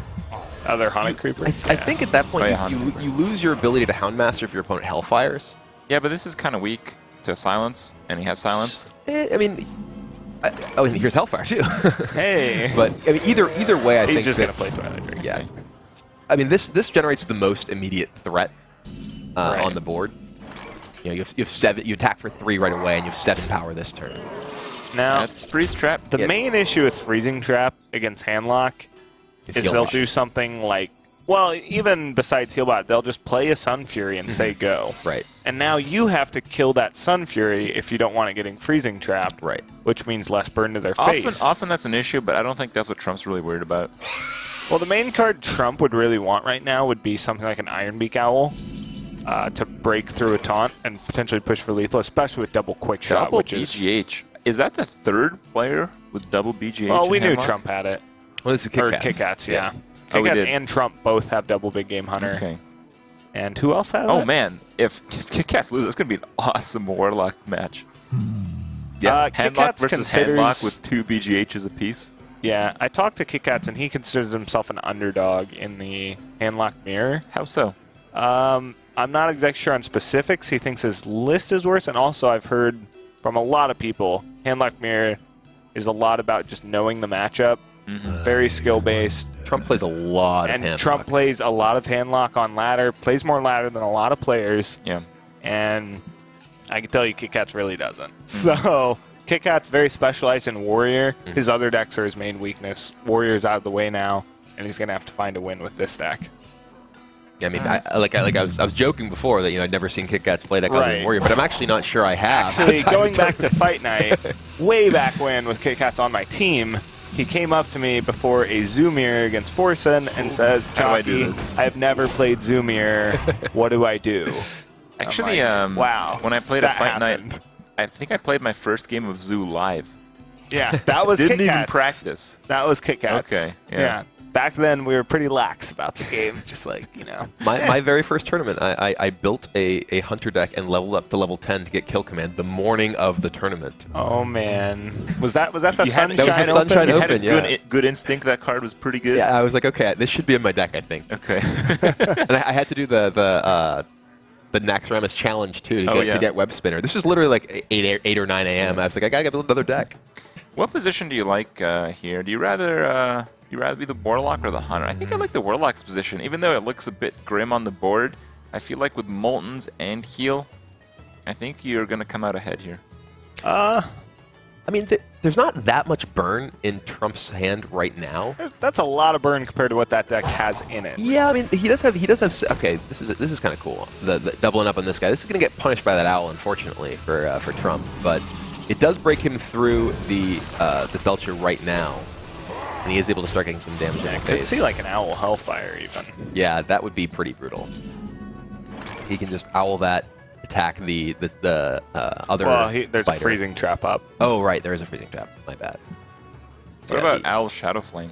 Other Haunted Creeper? I think at that point you lose your ability to Houndmaster if your opponent Hellfires. Yeah, but this is kind of weak to silence, and he has silence. I mean, and here's Hellfire too. Hey. But I mean, either way, I think he's just that, going to play Twilight Drake. Yeah. I mean, this generates the most immediate threat on the board. You have 7. You attack for 3 right away, and you have 7 power this turn. Now, That's Freeze Trap. the main issue with Freezing Trap against Handlock is they'll do something like, well, even besides Healbot, they'll just play a Sun Fury and say go. Right. And now you have to kill that Sun Fury if you don't want it getting Freezing Trapped. Right. Which means less burn to their face. Often that's an issue, but I don't think that's what Trump's really worried about. Well, the main card Trump would really want right now would be something like an Ironbeak Owl to break through a taunt and potentially push for lethal, especially with double quick shot, Double which is... BGH. Is that the third player with double BGH? Well, we in knew Hemlock? Trump had it. Well, this is Or KitKatz. KitKatz, yeah. Oh, we KitKatz did. and Trump both have double big game hunter. Okay. And who else has it? Oh man, if KitKatz loses, it's gonna be an awesome Warlock match. Yeah. Handlock KitKatz versus considers... Handlock with 2 BGHs apiece. Yeah, I talked to KitKatz, and he considers himself an underdog in the Handlock Mirror. How so? I'm not exactly sure on specifics. He thinks his list is worse, and also I've heard from a lot of people, Handlock Mirror is a lot about just knowing the matchup, very skill-based. Trump plays a lot of And handlock. Trump plays a lot of Handlock on ladder, plays more ladder than a lot of players, Yeah. and I can tell you KitKatz really doesn't. So KitKat's very specialized in Warrior. His other decks are his main weakness. Warrior's out of the way now, and he's going to have to find a win with this deck. I mean, I was joking before that I'd never seen KitKatz play deck other than Right. Warrior, but I'm actually not sure I have. Actually, outside going of back to tournament. Fight Night, way back when with KitKatz on my team, he came up to me before a Zoomir against Forsen and says, How do I do Chalky, this? I've never played Zoomir. What do I do? Actually, I'm like, wow. when I played a that Fight happened. Night, I think I played my first game of Zoo live. Yeah, that was Didn't even KitKatz. practice. That was KitKatz. Okay, yeah. Back then, we were pretty lax about the game, just like, My very first tournament, I built a hunter deck and leveled up to level 10 to get kill command the morning of the tournament. Oh, man. Was that the You had- Sunshine that was the Open? Sunshine You had a Open, yeah. good instinct. That card was pretty good. Yeah, I was like, okay, this should be in my deck, I think. Okay. And I had to do the Naxxramas challenge too to yeah. get Web Spinner. This is literally like 8 or 9 a.m. I was like, I gotta build another deck. What position do you like here? Do you rather be the Warlock or the Hunter? I think I like the Warlock's position, even though it looks a bit grim on the board. I feel like with Moltons and Heal, I think you're gonna come out ahead here. I mean, there's not that much burn in Trump's hand right now. That's a lot of burn compared to what that deck has in it. Yeah, I mean, he does have. Okay, this is kind of cool. The doubling up on this guy. This is gonna get punished by that owl, unfortunately, for Trump. But it does break him through the Belcher right now, and he is able to start getting some damage in the I could face. see like an Owl Hellfire even. Yeah, that would be pretty brutal. He can just owl that, attack the other. Well, there's spider. a freezing trap up. Oh right, there is a freezing trap. My bad. What about Owl Shadow Flame?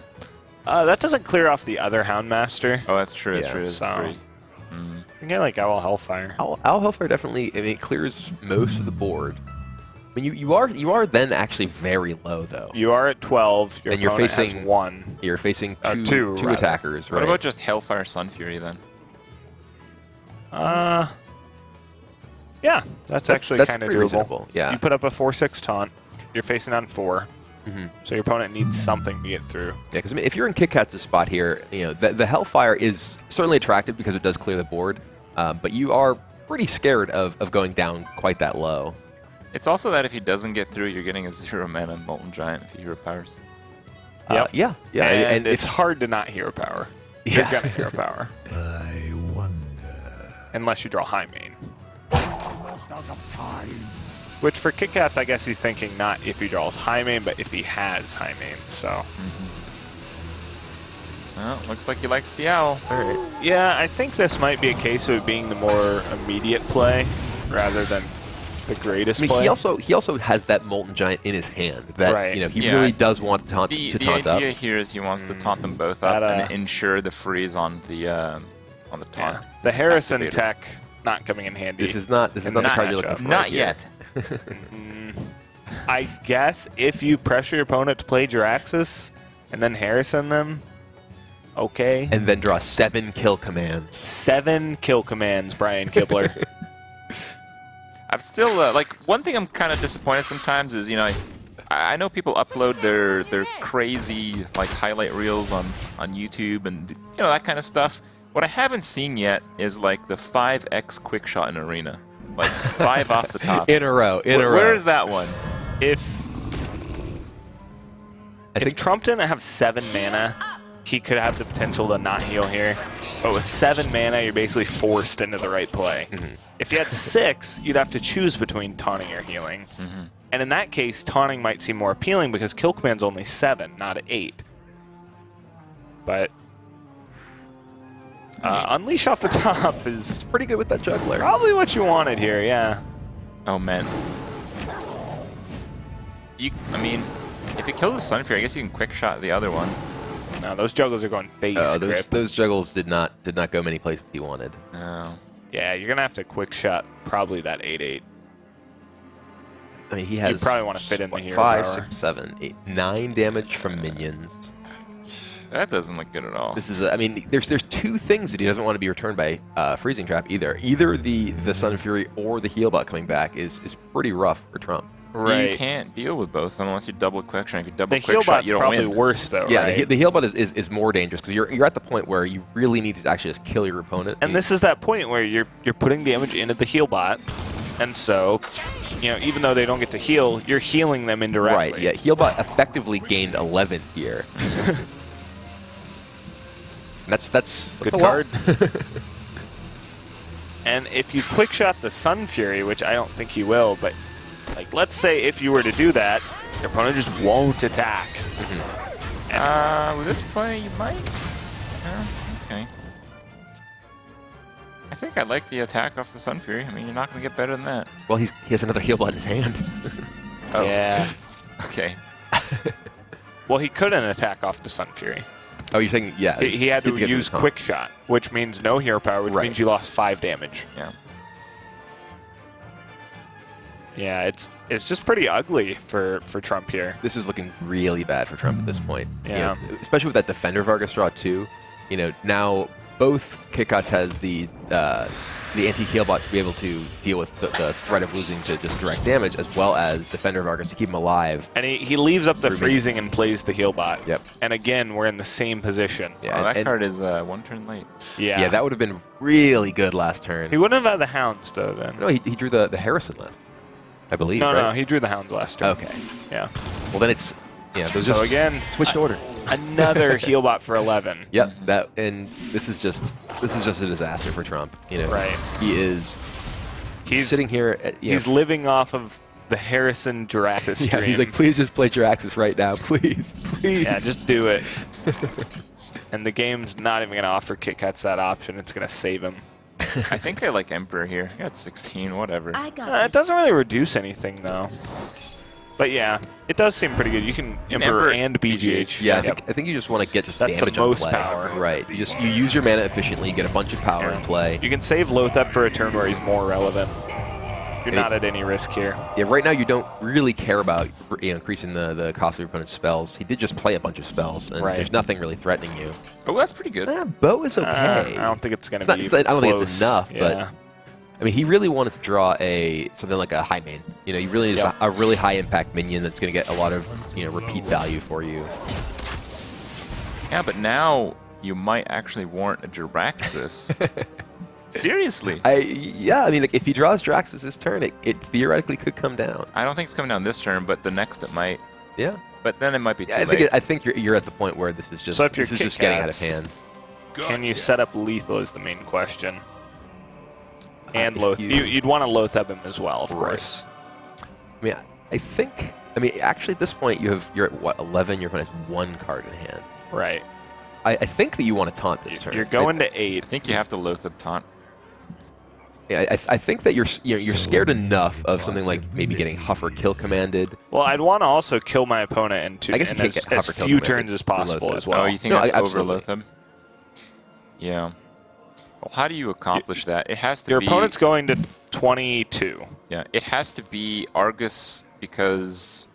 That doesn't clear off the other Houndmaster. Oh, that's true. That's Yeah, true. That's so- great. You can get like Owl Hellfire. Owl Hellfire definitely. I mean, it clears most of the board. I mean, you are then actually very low though. You are at 12. Your And you're opponent facing- has 1. You're facing Two, two rather. attackers, right? What about just Hellfire Sunfury then? Yeah, that's actually kind of pretty doable. reasonable, yeah. You put up a 4/6 taunt. You're facing on 4. Mm-hmm. So your opponent needs something to get through. Yeah, because I mean, if you're in KitKatz's spot here, the Hellfire is certainly attractive because it does clear the board, but you are pretty scared of going down quite that low. It's also that if he doesn't get through, you're getting a 0-mana Molten Giant if he hero powers. Yep. Yeah. And if- it's hard to not hero power. Yeah. You're gonna hero power. I wonder. Unless you draw high main. Almost out of time. Which for KitKatz, I guess he's thinking not if he draws high main, but if he has high main. So Well, looks like he likes the Owl. all right. yeah, I think this might be a case of it being the more immediate play rather than the greatest I mean, play. he also has that Molten Giant in his hand that Right. he Yeah. really does want to taunt The up. idea here is he wants to taunt them both up That, and ensure the freeze on the taunt. Yeah. The Harrison Activator. tech not coming in handy. This is not In the this card you're matchup. looking for. Not right here. yet. I guess if you pressure your opponent to play Jiraxis and then Harrison them, okay. And then draw 7 kill commands. 7 kill commands, Brian Kibler. I'm still like one thing I'm kind of disappointed sometimes is I know people upload their crazy like highlight reels on YouTube and that kind of stuff. What I haven't seen yet is like the 5x quick shot in arena, like 5 off the top. In a row. Where's that one? if I think Trump didn't have 7 mana, he could have the potential to not heal here. But with 7 mana, you're basically forced into the right play. If you had 6, you'd have to choose between taunting or healing. And in that case, taunting might seem more appealing because kill command's only 7, not 8. But Unleash off the top is Pretty good with that juggler. probably what you wanted here, yeah. Oh, man. I mean, if you kill the Sun Fury, I guess you can quick shot the other one. No, those juggles are going base script. Those juggles did not go many places he wanted. No. Yeah, you're going to have to quick shot probably that 8-8. I mean, he has. You probably want to fit in the hero 5, power. 6, 7, 8, 9 damage from minions. That doesn't look good at all. This is. I mean, there's two things that he doesn't want to be returned by freezing trap either. Either the Sun Fury or the heal bot coming back is pretty rough for Trump. Right. You can't deal with both of them unless you double quick shot. If you double The quick heal shot, bot's you don't probably win. worse, though, Yeah, right? the heal bot is more dangerous because you're at the point where you really need to actually just kill your opponent. And this is that point where you're putting damage into the heal bot, and so, you know, even though they don't get to heal, you're healing them indirectly. Right, yeah. Healbot effectively gained 11 here. that's Good a lot. card. And if you quick shot the Sun Fury, which I don't think he will, but like let's say if you were to do that, your opponent just won't attack. With this play, you might. Okay. I think I like the attack off the Sun Fury. I mean, you're not going to get better than that. Well, he has another healbot in his hand. Oh. Yeah. Okay. Well, he couldn't attack off the Sun Fury. Oh, you're saying, yeah. He had to get use this comp. quick shot, which means no hero power, which Right. means you lost 5 damage. Yeah. Yeah, it's just pretty ugly for Trump here. This is looking really bad for Trump at this point. You Yeah. know, especially with that Defender Vargas draw, too. You know, now both KitKatz has the anti-heal bot to be able to deal with the threat of losing to just direct damage, as well as Defender Vargas to keep him alive. And he leaves up the Through freezing and plays the heal bot. Yep. And again, we're in the same position. Yeah, Oh, that and- card is 1 turn late. Yeah. yeah, that would have been really good last turn. He wouldn't have had the hounds, though, then. No, he drew the Harrison last, I believe. No, right? no, he drew the hounds last turn. Okay. Yeah. Well, then it's those So just again, switched order. Another heal bot for 11. Yep, this is just a disaster for Trump. You know, Right. He's sitting here. He's living off of the Harrison Juraxis stream. Yeah, he's like, please just play Juraxis right now, please, please. Yeah, just do it. And the game's not even going to offer KitKatz that option. It's going to save him. I think I like Emperor here. He got 16, whatever. I got It doesn't really reduce anything, though. But yeah, it does seem pretty good. You can Emperor and BGH. Yeah, Yep. I think you just want to get just That's the damage most on play. power. Right. You use your mana efficiently, you get a bunch of power in play. You can save Lothep for a turn where he's more relevant. You're not at any risk here. Yeah, right now you don't really care about increasing the cost of your opponent's spells. He did just play a bunch of spells, and Right. there's nothing really threatening you. Oh, that's pretty good. Bow is okay. I don't think it's going to be I don't think it's close. enough, Yeah. but I mean, he really wanted to draw something like a high main. You know, you really need a really high impact minion that's going to get a lot of repeat value for you. Yeah, but now you might actually warrant a Jiraxis. Seriously. I mean, like, if he draws Jiraxis this turn, it theoretically could come down. I don't think it's coming down this turn, but the next it might. Yeah. But then it might be too I late. think you're at the point where this is just So if you're getting out of KitKatz, hand. Can you set up lethal is the main question. And if Loth. you- You'd want to Lothep him as well, of Right. course. I mean, I mean, actually, at this point, you're at what, 11? Your opponent has 1 card in hand. Right. I think that you want to taunt this turn. You're going to 8. I think you have to Lothep taunt. Yeah, I think that you're scared enough of something like maybe getting Huffer kill commanded. Well, I'd want to also kill my opponent I guess in you as, can't get as Huffer kill few commanded turns as for possible Lothep. as well. Oh, you think No, that's over absolutely. Lothep? Yeah. Well, how do you accomplish that? It has to Your be... opponent's going to 22. Yeah, it has to be Argus because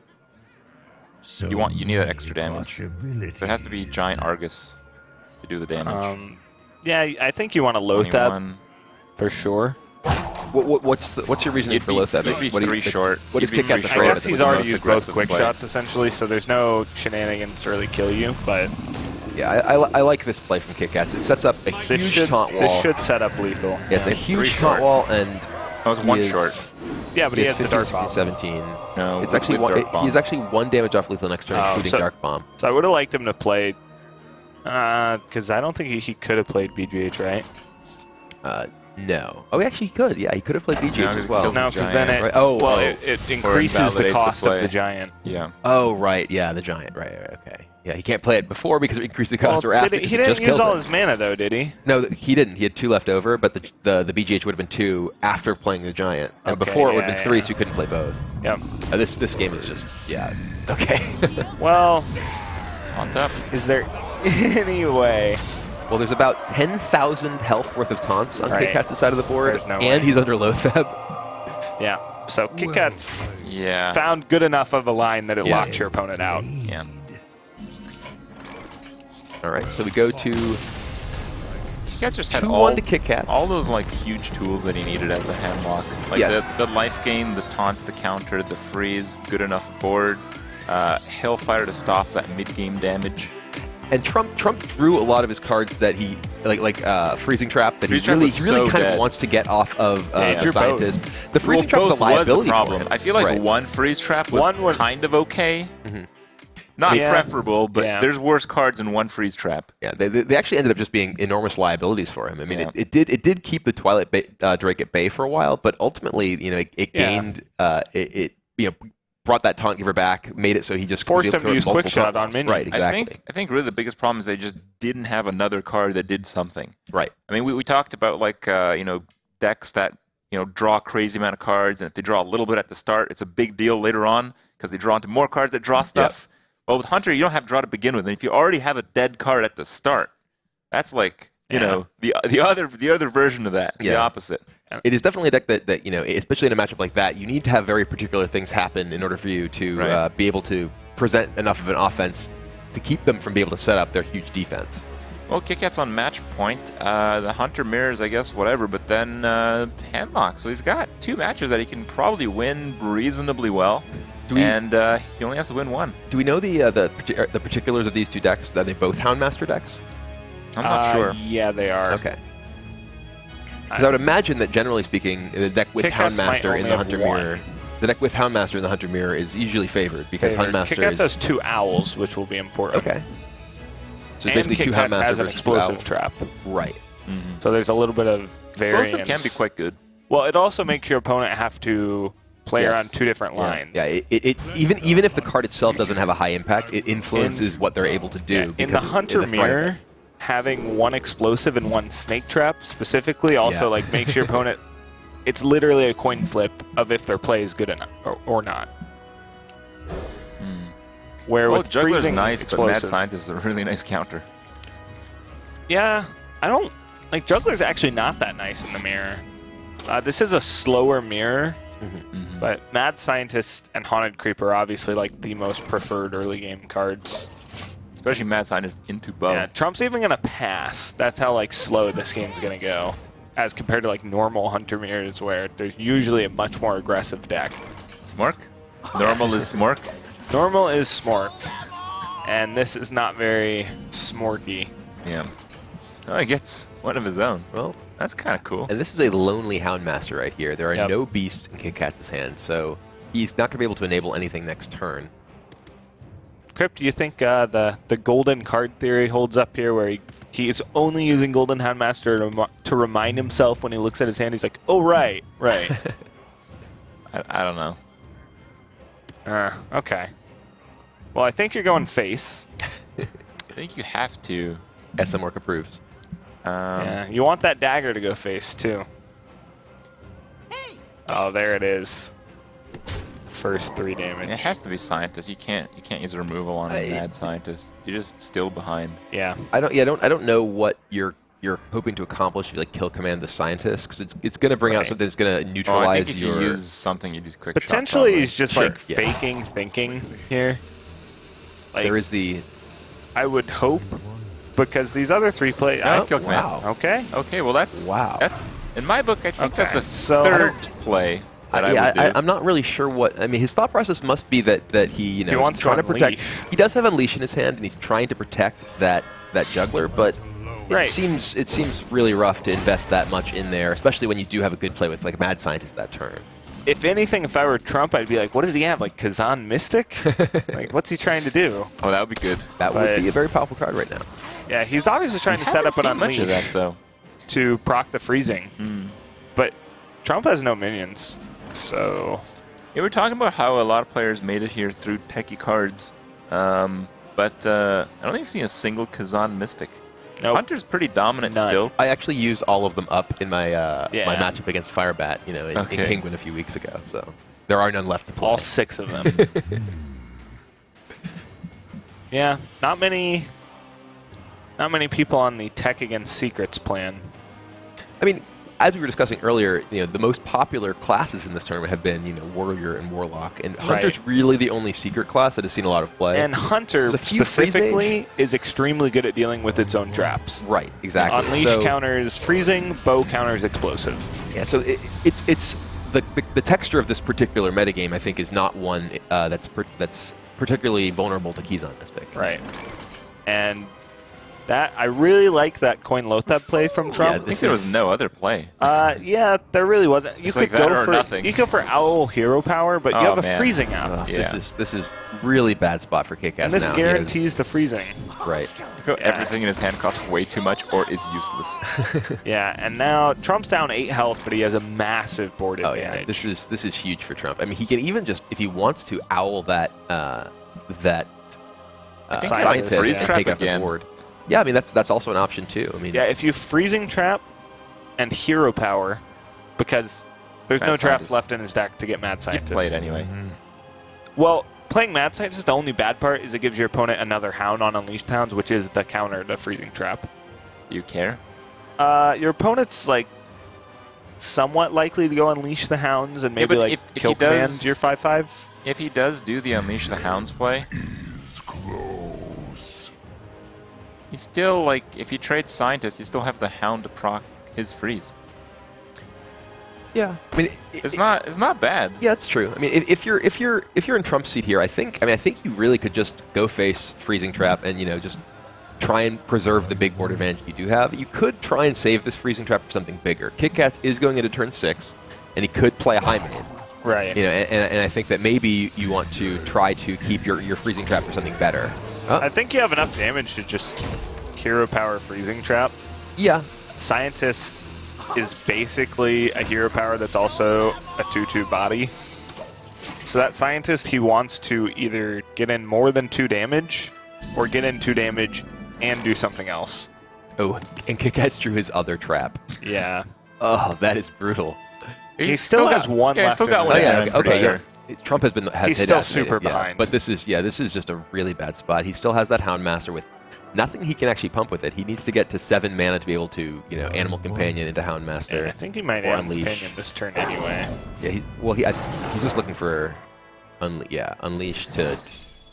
So you need that extra many damage. So it has to be Giant Argus to do the damage. Yeah, I think you want to Lothep 21. for sure. What's your reasoning You'd for be, Lothep? you'd be What do you- 3 short. What You'd is be KitKatz 3 afraid I Right, guess that's he's the already most used both aggressive quick play. shots, essentially, so there's no shenanigans to really kill you, but Yeah, I like this play from KitKatz. It sets up a this huge taunt wall. This should set up lethal. Yeah, it's a it's huge 3 taunt short. wall, and That was he 1 is- short. Yeah, but he has the 15, Dark 16, Bomb. 17. No, It's with actually one. Dark Bomb. He's actually 1 damage off lethal next turn, Oh, including so- Dark Bomb. So I would have liked him to play, because I don't think he could have played BGH, right? No. Oh, actually, he could. Yeah, he could have played BGH No, as well. No, because then Right. Oh, well, oh. it increases the invalidates the cost of play. the giant. Yeah. Oh, right. Yeah, the giant. Right. Okay. Yeah, he can't play it before because it increased the cost, or after. He because it didn't just use kills all it. his mana, though, did he? No, he didn't. He had 2 left over, but the BGH would have been 2 after playing the giant, and Okay, before it would have yeah, been 3, yeah. so he couldn't play both. Yep. This game is just okay. Well, On top. is there any way? Well, there's about 10,000 health worth of taunts on Right. KitKatz' side of the board, There's no and way. he's under low theb. Yeah. So KitKatz Yeah. found good enough of a line that it Yeah. locks your opponent out. Yeah. All right, so we go to You guys just had 2-1 to KitKatz. all those like huge tools that he needed as a handlock. Like Yeah. the life gain, the taunts, the counter, the freeze, good enough board, Hellfire to stop that mid-game damage. And Trump drew a lot of his cards that he like freezing trap that Freezing trap he was really so kind of dead. wants to get off of Yeah, the drew both. scientist. The freezing trap Well, was a both was liability the problem. for him. I feel like Right. one freeze trap was One would- kind of okay. Not Yeah. preferable, but Yeah. there's worse cards than one freeze trap. Yeah, they actually ended up just being enormous liabilities for him. I mean, Yeah. it did keep the Twilight Drake at bay for a while, but ultimately, it Yeah. gained it brought that taunt giver back, made it so he just Forced was able him to to use multiple quick shot taunts. on minions. Right, exactly. I think really the biggest problem is they just didn't have another card that did something. Right. I mean, we talked about like decks that draw a crazy amount of cards, and if they draw a little bit at the start, it's a big deal later on because they draw into more cards that draw stuff. Well, with Hunter, you don't have draw to begin with, and if you already have a dead card at the start, that's like the other version of that, the Yeah. opposite. It is definitely a deck that especially in a matchup like that, you need to have very particular things happen in order for you to Right. be able to present enough of an offense to keep them from being able to set up their huge defense. Well, KitKatz on match point. The Hunter mirrors, I guess, whatever, but then handlock. So he's got 2 matches that he can probably win reasonably well. And he only has to win 1. Do we know the particulars of these 2 decks? Are they both Houndmaster decks? I'm not sure. Yeah, they are. Okay. Because I would imagine that generally speaking, the deck with KitKatz might Houndmaster in only the have Hunter 1. Mirror, the deck with Houndmaster in the Hunter Mirror is usually favored because Houndmaster KitKatz is has 2 owls, which will be important. okay. So And it's basically 2 KitKatz Houndmaster has an versus 2 explosive Owl. trap. Right. So there's a little bit of variance. Explosive can be quite good. Well, it also makes your opponent have to play Yes. around 2 different lines. Yeah. Even if the card itself doesn't have a high impact, it influences what they're able to do. In the because of Hunter the threat Mirror, effect. having 1 explosive and 1 snake trap specifically also like makes your opponent. It's literally a coin flip of if their play is good enough or not. Where Well, with Juggler's freezing nice, but Mad explosive- Scientist is a really nice counter. Yeah, I don't like Juggler's actually not that nice in the mirror. This is a slower mirror, but Mad Scientist and Haunted Creeper are obviously like the most preferred early game cards. Especially Mad Scientist into bow. Yeah, Trump's even gonna pass. That's how like slow this game's gonna go, as compared to like normal Hunter mirrors where there's usually a much more aggressive deck. Smork? Normal is Smork? Normal is Smork, and this is not very Smorky. Yeah. Oh, he gets one of his own. Well, That's kind of cool. and this is a lonely Houndmaster right here. There are Yep. no beasts in KitKatz' hand, so he's not going to be able to enable anything next turn. Crypt, do you think the golden card theory holds up here, where he is only using Golden Houndmaster to remind himself when he looks at his hand? He's like, oh right. I don't know. Okay. Well, I think you're going face. I think you have to. SM Work approves. Yeah, you want that dagger to go face too. Oh, there it is. First 3 damage. It has to be Scientist. You can't use a removal on a Mad Scientist. You're just still behind. Yeah. I don't know what you're hoping to accomplish if you like kill command the scientist, because it's going to bring out Right. something that's going to Oh, I neutralize think if your. you use something, you use quick shot. Potentially, probably. he's just Sure, like yeah. faking thinking here. Like, There is the. I would hope, because these other 3 play. Nice Oh, kill command. wow. Okay. Okay, well that's Wow. in my book, I think that's Okay, the so- third play that I would do. I'm not really sure what. I mean, his thought process must be that he He wants is trying to to protect. unleash. He does have Unleash in his hand, and he's trying to protect that juggler, but. Right. It seems really rough to invest that much in there, especially when you do have a good play with like a Mad Scientist that turn. If anything, if I were Trump, I'd be like, what does he have? Like Kazan Mystic? Like, what's he trying to do? Oh, that would be good. That But- would be a very powerful card right now. Yeah, he's obviously trying to set up an Haven't seen much unleash. of that though. to proc the freezing. But Trump has no minions, so... Yeah, we're talking about how a lot of players made it here through techie cards, but I don't think I've seen a single Kazan Mystic. Nope. Hunter's pretty dominant None. still. I actually used all of them up in my my matchup against Firebat, in Okay. Kingwin a few weeks ago. So there are none left to play. All 6 of them. Yeah, not many people on the tech against secrets plan. I mean, as we were discussing earlier, the most popular classes in this tournament have been, Warrior and Warlock, and Hunter's really the only secret class that has seen a lot of play. And Hunter specifically is extremely good at dealing with its own traps. Right, exactly. Unleash counters freezing, bow counters explosive. Yeah, so it's the texture of this particular metagame, I think, is not one that's particularly vulnerable to Kazan Mystic. Right. And that I really like that coin Lotheb play from Trump. I think there was no other play. Yeah, there really wasn't. You It's could like that go or for nothing. You go for Owl Hero Power, but you have a freezing out. Yeah. This is really bad spot for KitKatz And this now. guarantees the freezing. Right. Everything in his hand costs way too much or is useless. Yeah, and now Trump's down 8 health, but he has a massive board Oh advantage. yeah, this is huge for Trump. I mean, he can even just, if he wants to, owl that scientist freeze and trap take off the again. board. Yeah, I mean that's also an option too. I mean, Yeah, if you freezing trap and hero power, because there's Mad no traps Scientist. left in his deck to get Mad You Scientist. play it anyway. Well, playing Mad Scientist, the only bad part is it gives your opponent another Hound on Unleashed Hounds, which is the counter to freezing trap. You care? Your opponent's like somewhat likely to go Unleash the Hounds and maybe but like if kill he does- command your 5/5. If he does do the Unleash the Hounds play, he's still like, if you trade Scientist, you still have the Hound to proc his freeze. yeah. I mean, It's not bad. Yeah, it's true. I mean, if you're in Trump's seat here, I think you really could just go face freezing trap and just try and preserve the big board advantage you do have. You could try and save this freezing trap for something bigger. KitKatz is going into turn 6, and he could play a high main. Right. And I think that maybe you want to try to keep your freezing trap for something better. I think you have enough damage to just hero power freezing trap. Yeah. Scientist is basically a hero power that's also a 2/2 body. So that Scientist, he wants to either get in more than 2 damage or get in 2 damage and do something else. Oh, and KitKatz drew his other trap. Yeah. Oh, that is brutal. He still has one Yeah, left he's still in got the one. deck. Yeah, okay. I'm pretty sure. Yeah. Trump has He's hit still activated, super yeah. behind. But this is just a really bad spot. He still has that Houndmaster with nothing he can actually pump with it. He needs to get to 7 mana to be able to, Animal Companion into Houndmaster. Yeah, I think he might or have Unleash. Companion this turn anyway. Yeah, he's just looking for Unleash to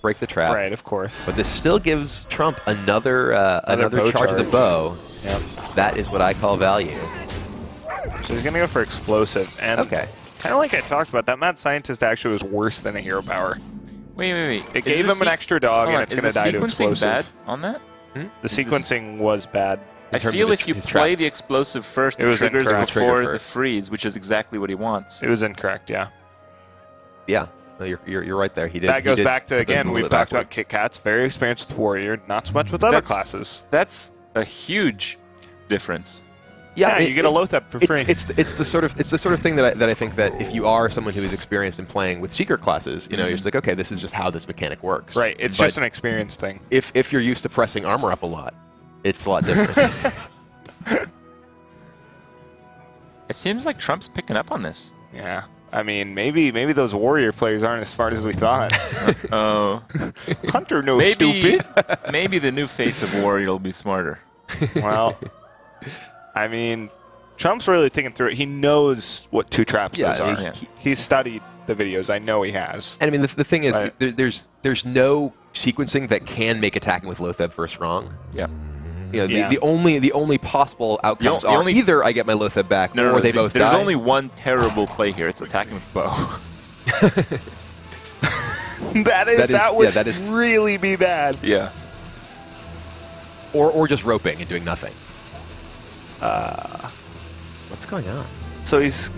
break the trap. Right, of course. But this still gives Trump another bow charge of the charge. bow. Yep. That is what I call value. So he's going to go for Explosive. And Okay. kind of like I talked about, that Mad Scientist actually was worse than a hero power. Wait. It gave him an extra dog, and it's going to die to Is the sequencing bad Explosive. on that? The sequencing was bad. I terms feel of if you his play trap. the explosive first, It the was triggers incorrect. before Trigger the first. freeze, which is exactly what he wants. It was incorrect, yeah. Yeah, no, you're right there. He did. That he goes did back to, put those a again, little we've bit talked backward. about KitKatz, very experienced with Warrior, not so much with other That's- classes. That's a huge difference. Yeah, you get a Lotheb for free. It's the sort of thing that I think that if you are someone who is experienced in playing with secret classes, you're just like, okay, this is just how this mechanic works. Right, it's But just an experience thing. if you're used to pressing armor up a lot, it's a lot different. It seems like Trump's picking up on this. Yeah. I mean, maybe those Warrior players aren't as smart as we thought. Oh, Hunter knows stupid. maybe the new face of Warrior will be smarter. Well, I mean, Trump's really thinking through it. He knows what 2 traps Yeah, those are. yeah. He's studied the videos. I know he has. And I mean, the thing is, Right. there's no sequencing that can make attacking with Lotheb first wrong. Yeah. Yeah. The only possible outcomes the are only- either I get my Lotheb back, No, or they both There's die. only one terrible play here. It's attacking with bow. that would that is- really be bad. Yeah. or just roping and doing nothing. What's going on? So he's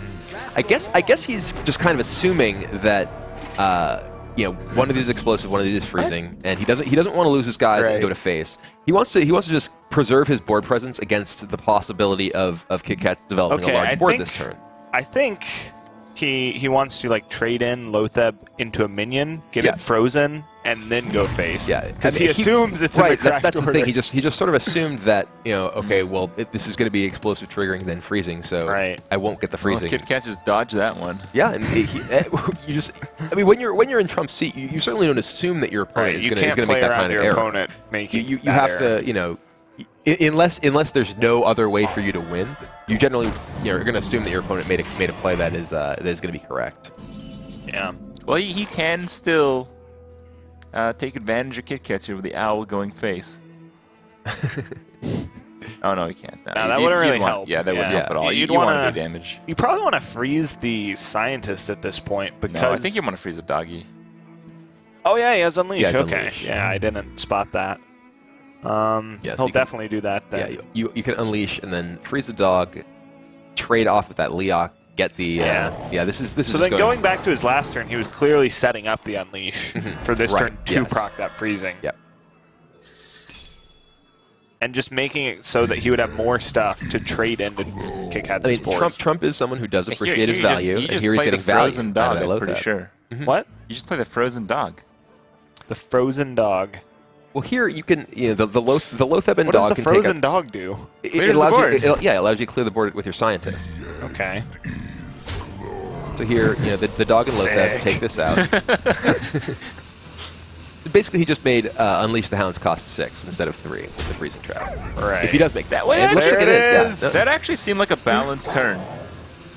I guess he's just kind of assuming that one of these is explosive, one of these is freezing, and he doesn't want to lose his guys Right. and go to face. He wants to just preserve his board presence against the possibility of KitKatz developing a large board this turn. I think he wants to like trade in Lotheb into a minion, get it frozen, and then go face. Yeah, because he assumes it's in the correct that's the order. thing. He just sort of assumed that, you know, okay, well, this is going to be explosive triggering, then freezing, so I won't get the freezing. Well, KitKatz just dodged that one. Yeah, and you just, I mean, when you're in Trump's seat, you certainly don't assume that your opponent is going to make that kind of error. Opponent making you have to, you know, unless there's no other way for you to win, you generally, you know, you're going to assume that your opponent made a play that is going to be correct. Yeah. Well, he can still take advantage of KitKatz here with the owl going face. Oh no, he can't. No, that wouldn't really help. Yeah, that wouldn't help at all. You'd want want to do damage. You probably want to freeze the scientist at this point because No, I think you want to freeze a doggy. Oh yeah, he has unleash. He has okay. unleash. Yeah, I didn't spot that. Yeah, he'll definitely do that then. Yeah, you can unleash and then freeze the dog, trade off with that Leok, get the This is so then going back to his last turn, he was clearly setting up the unleash for this turn to proc that freezing. Yep. And just making it so that he would have more stuff to trade into KitKatz's board. Trump is someone who does appreciate his value, and here he's getting frozen value. dog, I'm pretty sure. What? You just play the frozen dog. The frozen dog. Well, here you can, you know, the Lotheb and what dog does the can frozen take dog do? It allows you, it allows you to clear the board with your scientist. Okay. So here, you know, the dog and Lotheb take this out. Basically, he just made Unleash the Hounds cost 6 instead of 3 with the freezing trap. Right. If he does make that way, Well, it looks like it is. Yeah. That actually seemed like a balanced turn.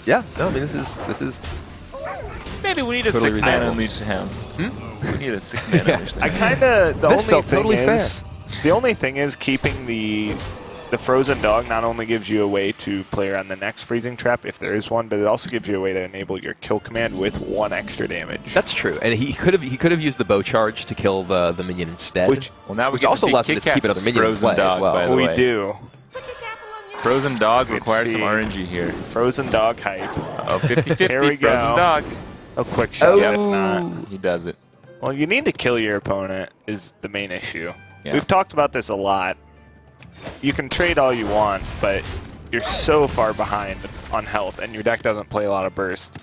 Yeah. No, I mean this is. Maybe we need Totally a 6-mana reasonable. Unleash the Hounds. We need a 6-mana Unleash the I Hounds. kind of This felt totally the only thing is keeping the frozen dog not only gives you a way to play around the next freezing trap if there is one, but it also gives you a way to enable your kill command with 1 extra damage. That's true, and he could have used the bow charge to kill the minion instead. Which now we which get also to see allows him to keep another minion in frozen play dog, as well. by the we way. do. Frozen dog Let's requires some see. RNG here. Frozen dog hype. Oh, 50-50, Here we go. frozen dog. A quick shot if Oh. not. He does it. Well, you need to kill your opponent is the main issue. Yeah. We've talked about this a lot. You can trade all you want, but you're so far behind on health, and your deck doesn't play a lot of burst.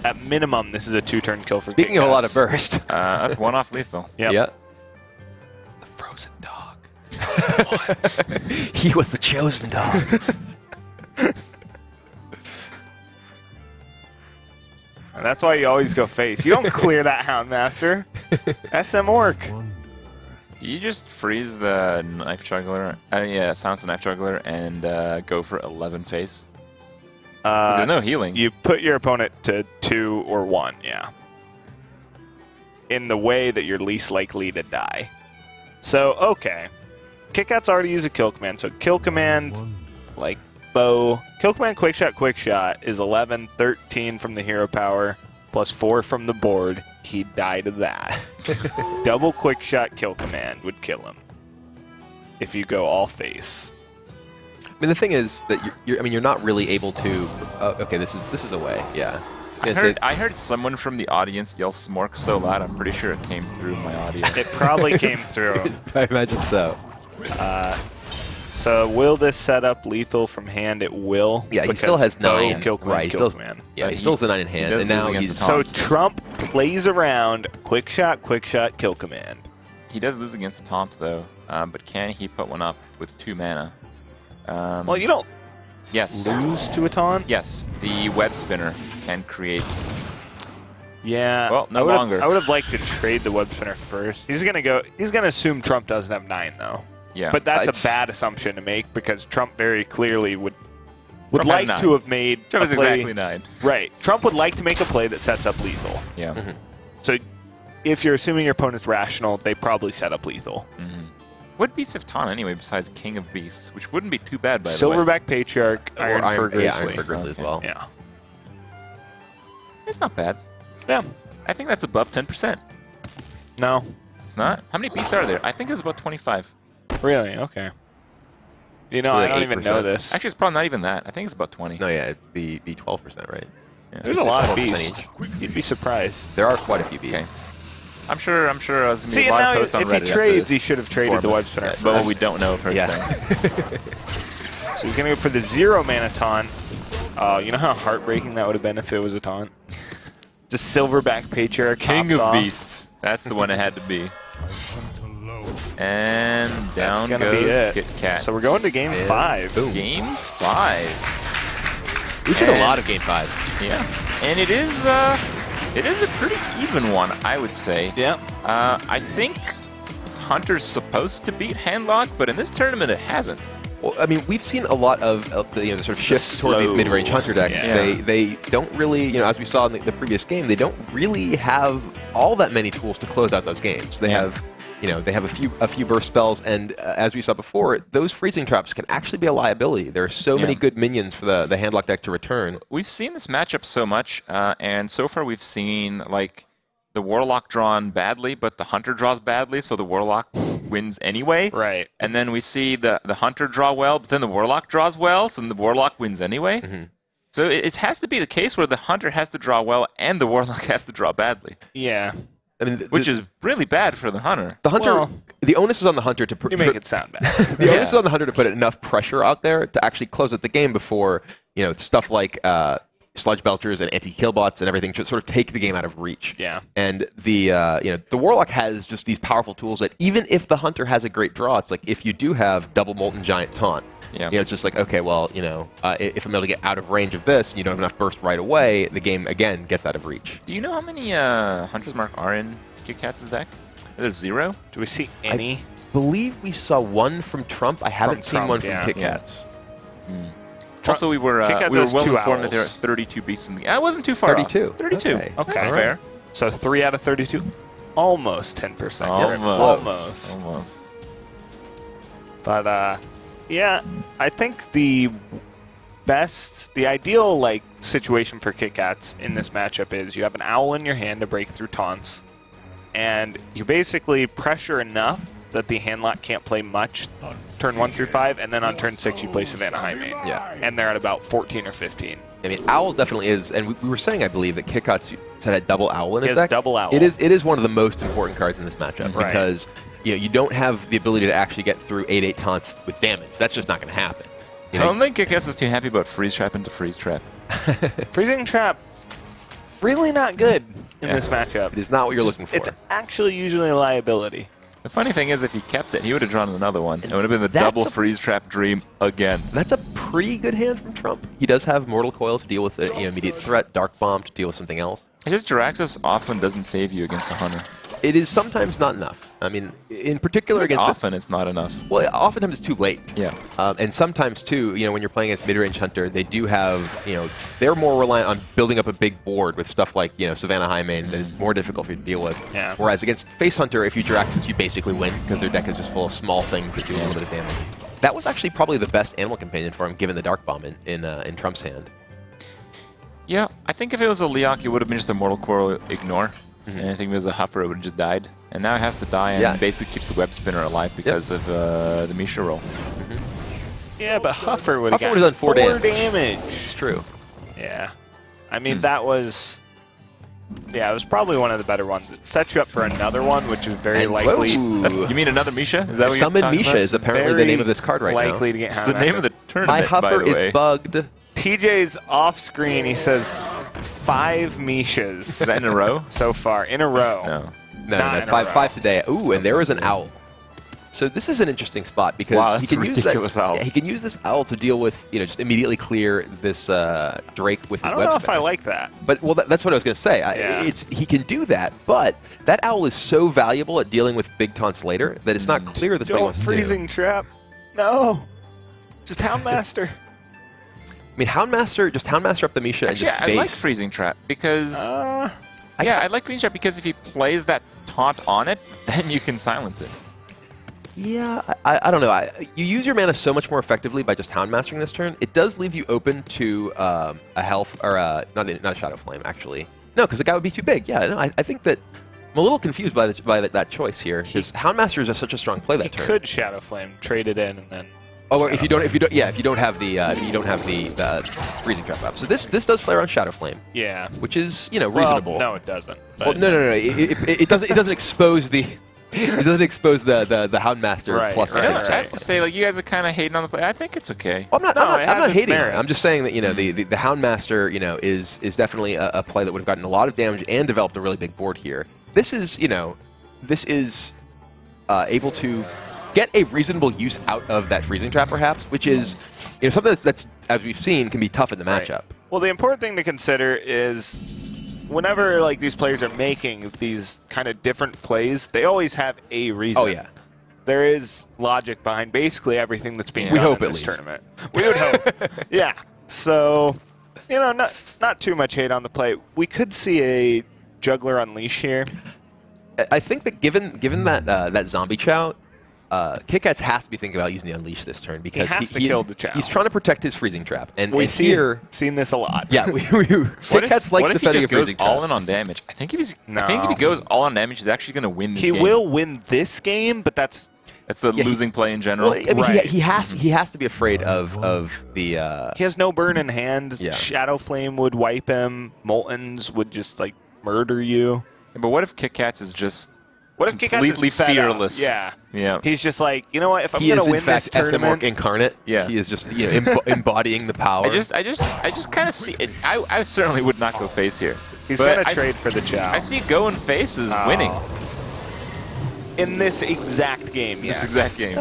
At minimum, this is a 2-turn kill for Speaking of a lot of KitKatz. burst. That's one off lethal. Yep. Yeah. The frozen dog. He was the chosen dog. And that's why you always go face. You don't clear that Houndmaster. SM Orc. Do you just freeze the knife juggler? Yeah, silence the knife juggler and go for 11 face? 'Cause there's no healing. You put your opponent to 2 or 1, yeah. In the way that you're least likely to die. So, okay. KitKatz already used a kill command, so kill command, like bow. Kill command quick shot is 11, 13 from the hero power, plus 4 from the board. He died of that. Double quick shot kill command would kill him. If you go all face. I mean, the thing is that you're not really able to. Okay, this is a way. Yeah. I heard someone from the audience yell "Smork" so loud. I'm pretty sure it came through my audio. It probably came through. I imagine so. So will this set up lethal from hand? It will. Yeah, he still has bow, 9. Kill command, Right, kill command. Yeah, he still has a 9 in hand, does and lose now against he's the So Taunts. Trump plays around quick shot, kill command. He does lose against the taunt though, but can he put one up with 2 mana? Well, you don't Yes. lose to a taunt. Yes, the web spinner can create. Yeah. Well, no I would've- longer. I would have liked to trade the web spinner first. He's gonna assume Trump doesn't have 9 though. Yeah. But that's It's- a bad assumption to make because Trump very clearly would Trump has like 9. to have made Trump a is play. exactly 9. Right. Trump would like to make a play that sets up lethal. Yeah. So if you're assuming your opponent's rational, they probably set up lethal. What beasts have taunt anyway besides King of Beasts, which wouldn't be too bad by the way. Silverback Patriarch, Iron Fur Grizzly. Yeah, Iron Fur Grizzly as well. Yeah. It's not bad. Yeah. I think that's above 10%. No. It's not? How many beasts are there? I think it was about 25. Really? Okay. You know, So I like don't even know 8%. this. Actually, it's probably not even that. I think it's about 20. No, yeah, it'd be 12%, right? Yeah. There's a lot of 12% beasts. You'd be surprised. There are quite a few beasts. Okay. I'm sure there's going to be See, a lot now of posts on if Reddit he after trades, this he should have traded the web spinner. But what we don't know first Yeah. thing. So he's going to go for the 0-mana taunt. You know how heartbreaking that would have been if it was a taunt? Just Silverback Patriarch King tops of off. Beasts. That's the one it had to be. And down That's gonna be goes it. KitKatz. So we're going to game 5. Boom. Game 5. We've seen a And- lot of game 5s. Yeah. And it is a pretty even one, I would say. Yeah. I think Hunter's supposed to beat Handlock, but in this tournament it hasn't. Well, I mean, we've seen a lot of the sort of shift toward these slow- mid-range Hunter decks. Yeah. They don't really, as we saw in the previous game, they don't really have all that many tools to close out those games. They have, they have a few burst spells, and as we saw before, those freezing traps can actually be a liability. There are so many good minions for the Handlock deck to return. We've seen this matchup so much, and so far we've seen like the Warlock drawn badly, but the Hunter draws badly, so the Warlock wins anyway. Right. And then we see the Hunter draw well, but then the Warlock draws well, so then the Warlock wins anyway. Mm-hmm. So it has to be the case where the Hunter has to draw well and the Warlock has to draw badly, Yeah. I mean, which is really bad for the Hunter. the Hunter. Well, the onus is on the Hunter to You make it sound bad. the onus is on the Hunter to put enough pressure out there to actually close out the game before stuff like sludge belchers and anti-kill bots and everything to sort of take the game out of reach. Yeah. And the the Warlock has just these powerful tools that even if the Hunter has a great draw, it's like if you do have double Molten Giant Taunt, it's just like, okay, well, if I'm able to get out of range of this, and you don't have enough burst right away, the game again gets out of reach. Do you know how many Hunter's Mark are in KitKatz's deck? There's 0? Do we see any? Believe we saw one from Trump. I haven't seen Trump, one from yeah. KitKatz. Also, we were KitKatz well has 2 informed that there are owls. 32 beasts in the game. I wasn't too far 32. off. 32. Okay. Okay. That's All fair. So 3 out of 32? Almost 10%. Almost. Almost. But, yeah, I think the ideal, situation for KitKatz in this matchup is you have an owl in your hand to break through taunts, and you basically pressure enough that the Handlock can't play much turn 1 through 5, and then on turn 6 you play Savannah Highmane. Yeah. And they're at about 14 or 15. I mean, Owl definitely is, and we were saying, I believe, that KitKatz said had double Owl in his He has deck. double Owl. It is one of the most important cards in this matchup Right. because you don't have the ability to actually get through 8/8 taunts with damage. That's just not going to happen. I don't think KitKatz is too happy about Freeze Trap into Freeze Trap. Freezing Trap, really not good in this matchup. It is not what you're looking for. It's actually usually a liability. The funny thing is, if he kept it, he would have drawn another one. It would have been the That's double a- Freeze Trap dream again. That's a pretty good hand from Trump. He does have Mortal Coil to deal with an immediate threat, Dark Bomb to deal with something else. It's just Jiraxis often doesn't save you against the Hunter. It is sometimes not enough. I mean, in particular against Often it's not enough. well, oftentimes it's too late. Yeah. And sometimes, too, when you're playing against mid-range Hunter, they do have, they're more reliant on building up a big board with stuff like, Savannah Highmane that is more difficult for you to deal with. Yeah. Whereas against Face Hunter, if you Jiraxis, you basically win because their deck is just full of small things that do a little bit of damage. That was actually probably the best Animal Companion for him, given the Dark Bomb in Trump's hand. Yeah, I think if it was a Leok, it would have been just a Mortal Coil ignore. And I think if it was a Huffer, it would have just died. And now it has to die and basically keeps the web spinner alive because of the Misha roll. Yeah, but Huffer would have Huffer would've done 4 damage. It's true. Yeah. I mean, that was... Yeah, it was probably one of the better ones. It sets you up for another one, which is very And likely... You mean another Misha? Is that what Summon you're talking Misha about? is apparently the name of this card right now. likely to get It's the name of the My tournament, by Huffer the way. is bugged. TJ's off screen. He says 5 Mishas Is that in a row? so far in a row. No. No, Not that's in a row. five today. Ooh, and there is an owl. So this is an interesting spot because Wow, he that's can a use ridiculous that, owl. Yeah, he can use this owl to deal with, just immediately clear this Drake with his I don't web know if spinner. I like that. But that's what I was going to say. Yeah. He can do that, but that owl is so valuable at dealing with big taunts later that it's not clear that's what he Don't wants to do. freezing trap. No. Just Houndmaster. I mean, Houndmaster up the Misha Actually, and just I face. like Freezing Trap because... Uh, I like Freezing Trap because if he plays that taunt on it, then you can silence it. Yeah, I don't know. You use your mana so much more effectively by just Houndmastering this turn. It does leave you open to a health, or not a Shadow Flame, actually. No, because the guy would be too big. Yeah, no, I think that I'm a little confused by that choice here, because Houndmaster is such a strong play that he turn. could Shadow Flame, trade it in, and then Oh, or if you don't have the freezing trap up. So this does play around Shadow Flame. Yeah. Which is reasonable. Well, no, it doesn't. Well, no. It doesn't expose the. It doesn't expose the Houndmaster plus. Right, I have to say, like, you guys are kind of hating on the play. I think it's okay. Well, I'm not hating on it. merits. I'm just saying that the Houndmaster is definitely a play that would have gotten a lot of damage and developed a really big board here. This is able to get a reasonable use out of that freezing trap, perhaps, which is something that's as we've seen can be tough in the matchup. Right. Well, the important thing to consider is whenever like these players are making these kind of different plays, they always have a reason. Oh yeah. There is logic behind basically everything that's being We done hope in at this least. tournament. We would hope. Yeah. So, not too much hate on the play. We could see a Juggler Unleash here. I think that given that that zombie chow, KitKatz has to be thinking about using the Unleash this turn because He has to kill the chow. He's trying to protect his freezing trap, and We've seen this a lot. Yeah, KitKatz likes defending a freezing trap. All in on damage? I think if he goes all on damage, he's actually going to win this game. He will win this game, but that's the losing play in general. Well, I mean, Right. he has to be afraid of the. he has no burn in hand. Yeah. Shadow Flame would wipe him. Moltens would just like murder you. But what if KitKatz is just What if KitKatz completely is fed up? fearless? Yeah. Yeah. He's just like, you know what? If I'm He going is to in win this fact SMorc tournament, incarnate. Yeah. He is just embodying the power. I just kind of see it. I certainly would not go face here. he's But going to trade for the chow. I see going face is winning. In this exact game, yes. This exact game.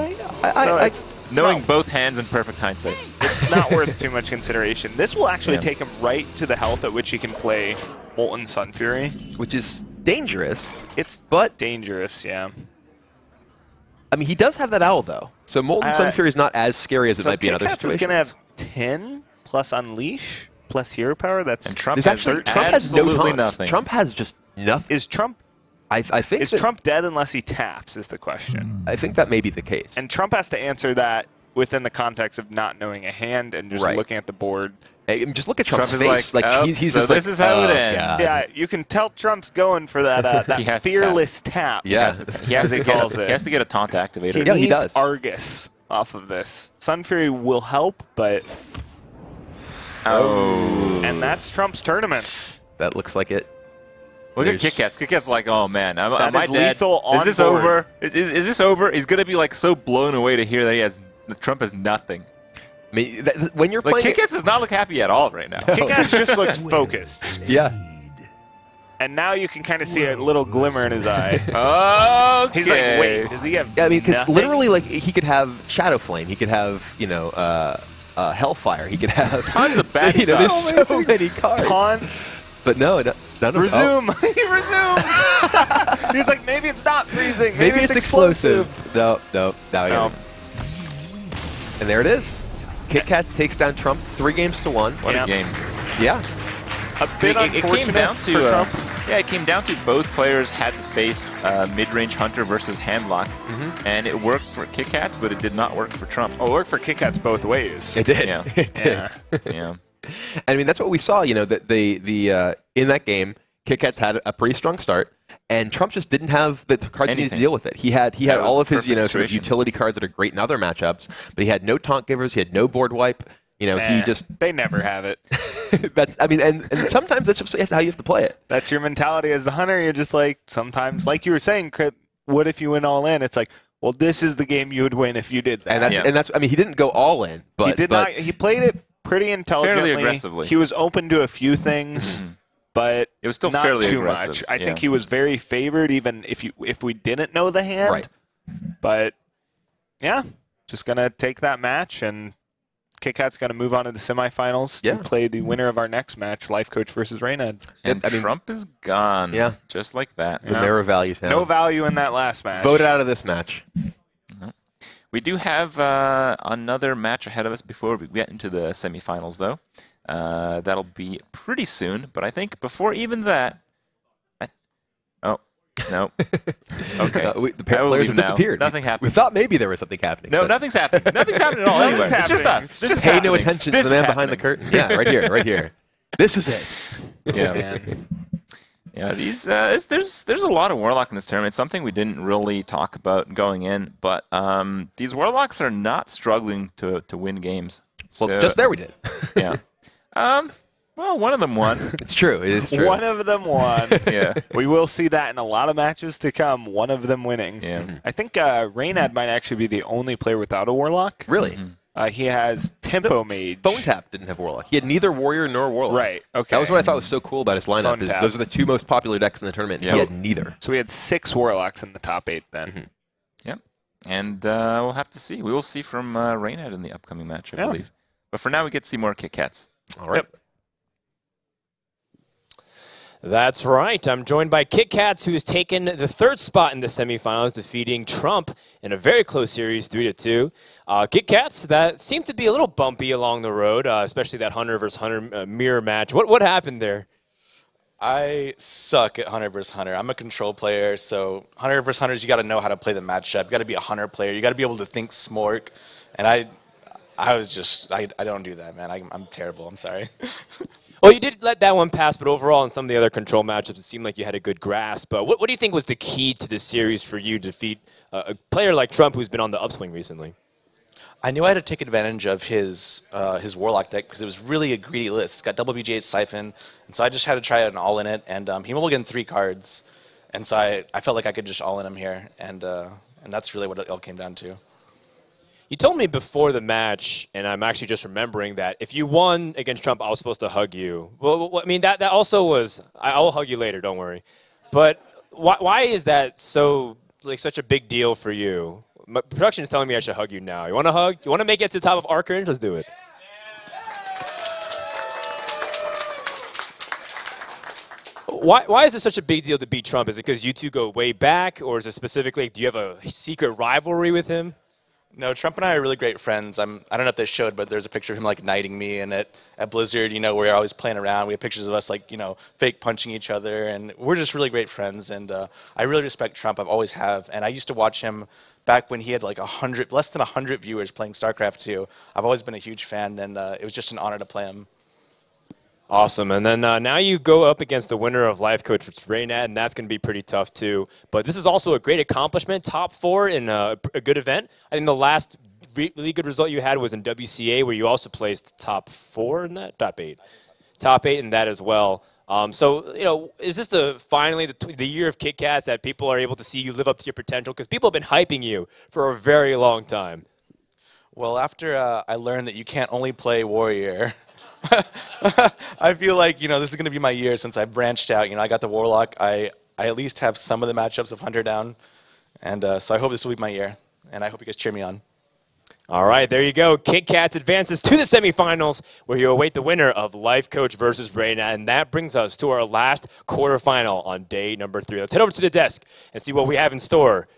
So it's Knowing not, both hands in perfect hindsight. it's not worth too much consideration. This will actually Yeah. take him right to the health at which he can play Molten Sun Fury. which is dangerous. It's But dangerous, yeah. I mean, he does have that owl though, so Molten Sun Fury is not as scary as it So might be in other KitKatz is situations. going to have 10 plus Unleash plus Hero Power. That's And Trump There's has actually Trump has no absolutely taunts. nothing. Trump has just nothing. is Trump I think is that, Trump dead unless he taps is the question. I think that may be the case. And Trump has to answer that within the context of not knowing a hand and just Right. looking at the board. Hey, just look at Trump's Trump is face. like, oh, he's so just this like, is how it oh, ends. God. Yeah, you can tell Trump's going for that He has that to fearless tap. Yeah. He has As to he calls get. it. He has to get a taunt activator. Yeah, he needs does. Argus off of this. Sun Fury will help, but Oh. and that's Trump's tournament. That looks like it. Look at There's- KitKatz. KitKat's like, oh man, That am I is dead? lethal on Is this board. over? Is this over? He's gonna be like so blown away to hear that Trump has nothing. I mean, when you're Like playing, KitKatz does not look happy at all right now. KitKatz just looks focused. yeah, And now you can kind of see a little glimmer in his eye. Okay. He's like, wait, does he have yeah. I mean, because nothing? literally, like, he could have Shadow Flame. He could have, Hellfire. He could have Tons of bad There's stuff. so many cards. taunts. But no, none of Resume. He resumes. He's like, maybe it's not freezing. Maybe it's explosive. No. No. And there it is. KitKatz takes down Trump 3-1. What Yeah. a game. Yeah. A bit It came unfortunate down for to Trump. yeah, it came down to both players had to face mid-range hunter versus handlock, and it worked for KitKatz, but it did not work for Trump. Oh, it worked for KitKatz both ways. It did. Yeah. It did. Yeah. Yeah. I mean, that's what we saw. That the in that game, KitKatz had a pretty strong start, and Trump just didn't have the cards he needed to Anything. deal with it. He had That was all the of his perfect sort of situation. utility cards that are great in other matchups, but he had no taunt givers. He had no board wipe. He just They never have it. that's. I mean, and sometimes that's just how you have to play it. That's your mentality as the hunter. You're just like, sometimes, like you were saying, Crip, what if you went all in? It's like, well, this is the game you would win if you did that. And that's. I mean, he didn't go all in, but he did not. He played it pretty intelligently. aggressively. He was open to a few things, but It was still not fairly too aggressive. much. I yeah. think he was very favored, even if we didn't know the hand. Right. But yeah, just gonna take that match, and KitKat's gonna move on to the semifinals Yeah. to play the winner of our next match, Life Coach versus Reynad. And I mean- Trump is gone. Yeah. Just like that. the mirror value town. No value in that last match. Voted out of this match. We do have another match ahead of us before we get into the semifinals, though. That'll be pretty soon, but I think before even that... Oh, no. Okay. The I will players leave have now. disappeared. Nothing We happened. thought maybe there was something happening. No, but nothing's happening. Nothing's happening at all Nothing's anywhere. It's just happening. us. Just This is Pay no happening. attention to This the man is behind the happening. curtain. Yeah, right here, right here. This is it. Oh, Yeah. man. Yeah, there's a lot of Warlock in this tournament. It's something we didn't really talk about going in, but these Warlocks are not struggling to win games. Well, So, just there we did. yeah. Well, one of them won. It's true. It is true. One of them won. Yeah. We will see that in a lot of matches to come, one of them winning. Yeah. I think Reynad might actually be the only player without a Warlock. Really? He has Tempo Mage. Phone Tap didn't have Warlock. He had neither Warrior nor Warlock. Right, okay. That was what I thought was so cool about his lineup. Phone Is Tap. those are the two most popular decks in the tournament. Yeah. He had neither. So we had 6 Warlocks in the top 8 then. Yep. And we'll have to see. We will see from Reynad in the upcoming match, I believe. But for now, we get to see more KitKatz. All right. Yep. That's right. I'm joined by KitKatz, who has taken the 3rd spot in the semifinals, defeating Trump in a very close series, 3-2. KitKatz, that seemed to be a little bumpy along the road, especially that Hunter versus Hunter mirror match. What happened there? I suck at Hunter versus Hunter. I'm a control player, so Hunter versus Hunters, you got to know how to play the matchup. You got to be a Hunter player. You got to be able to think smart. And I don't do that, man. I'm terrible. I'm sorry. Well, you did let that one pass, but overall in some of the other control matchups, it seemed like you had a good grasp. What do you think was the key to this series for you to defeat a player like Trump, who's been on the upswing recently? I knew I had to take advantage of his Warlock deck because it was really a greedy list. It's got double BGH Siphon, and so I just had to try an all in it. And he mulliganed 3 cards, and so I felt like I could just all in him here, and that's really what it all came down to. You told me before the match, and I'm actually just remembering that if you won against Trump, I was supposed to hug you. Well, I mean, that also was, I'll hug you later, don't worry. But why is that such a big deal for you? My production is telling me I should hug you now. You want to hug? You want to make it to the top of Archrange? Let's do it. Why is it such a big deal to beat Trump? Is it because you two go way back, or is it specifically, do you have a secret rivalry with him? No, Trump and I are really great friends. I don't know if they showed, but there's a picture of him like knighting me, and at Blizzard, we're always playing around. We have pictures of us like fake punching each other, and we're just really great friends. And I really respect Trump. I've always have, and I used to watch him back when he had like less than 100 viewers playing StarCraft 2. I've always been a huge fan, and it was just an honor to play him. Awesome. And then now you go up against the winner of Life Coach, which is Reynad, and that's going to be pretty tough too. But this is also a great accomplishment, top 4 in a good event. I think the last really good result you had was in WCA, where you also placed top 4 in that? Top 8. Top 8 in that as well. So, is this finally the year of KitKatz that people are able to see you live up to your potential? Because people have been hyping you for a very long time. Well, after I learned that you can't only play Warrior, I feel like, this is going to be my year since I branched out. I got the Warlock. I at least have some of the matchups of Hunter down. And so I hope this will be my year. And I hope you guys cheer me on. All right, there you go. KitKatz advances to the semifinals, where you await the winner of Life Coach versus Reynad. And that brings us to our last quarterfinal on day number 3. Let's head over to the desk and see what we have in store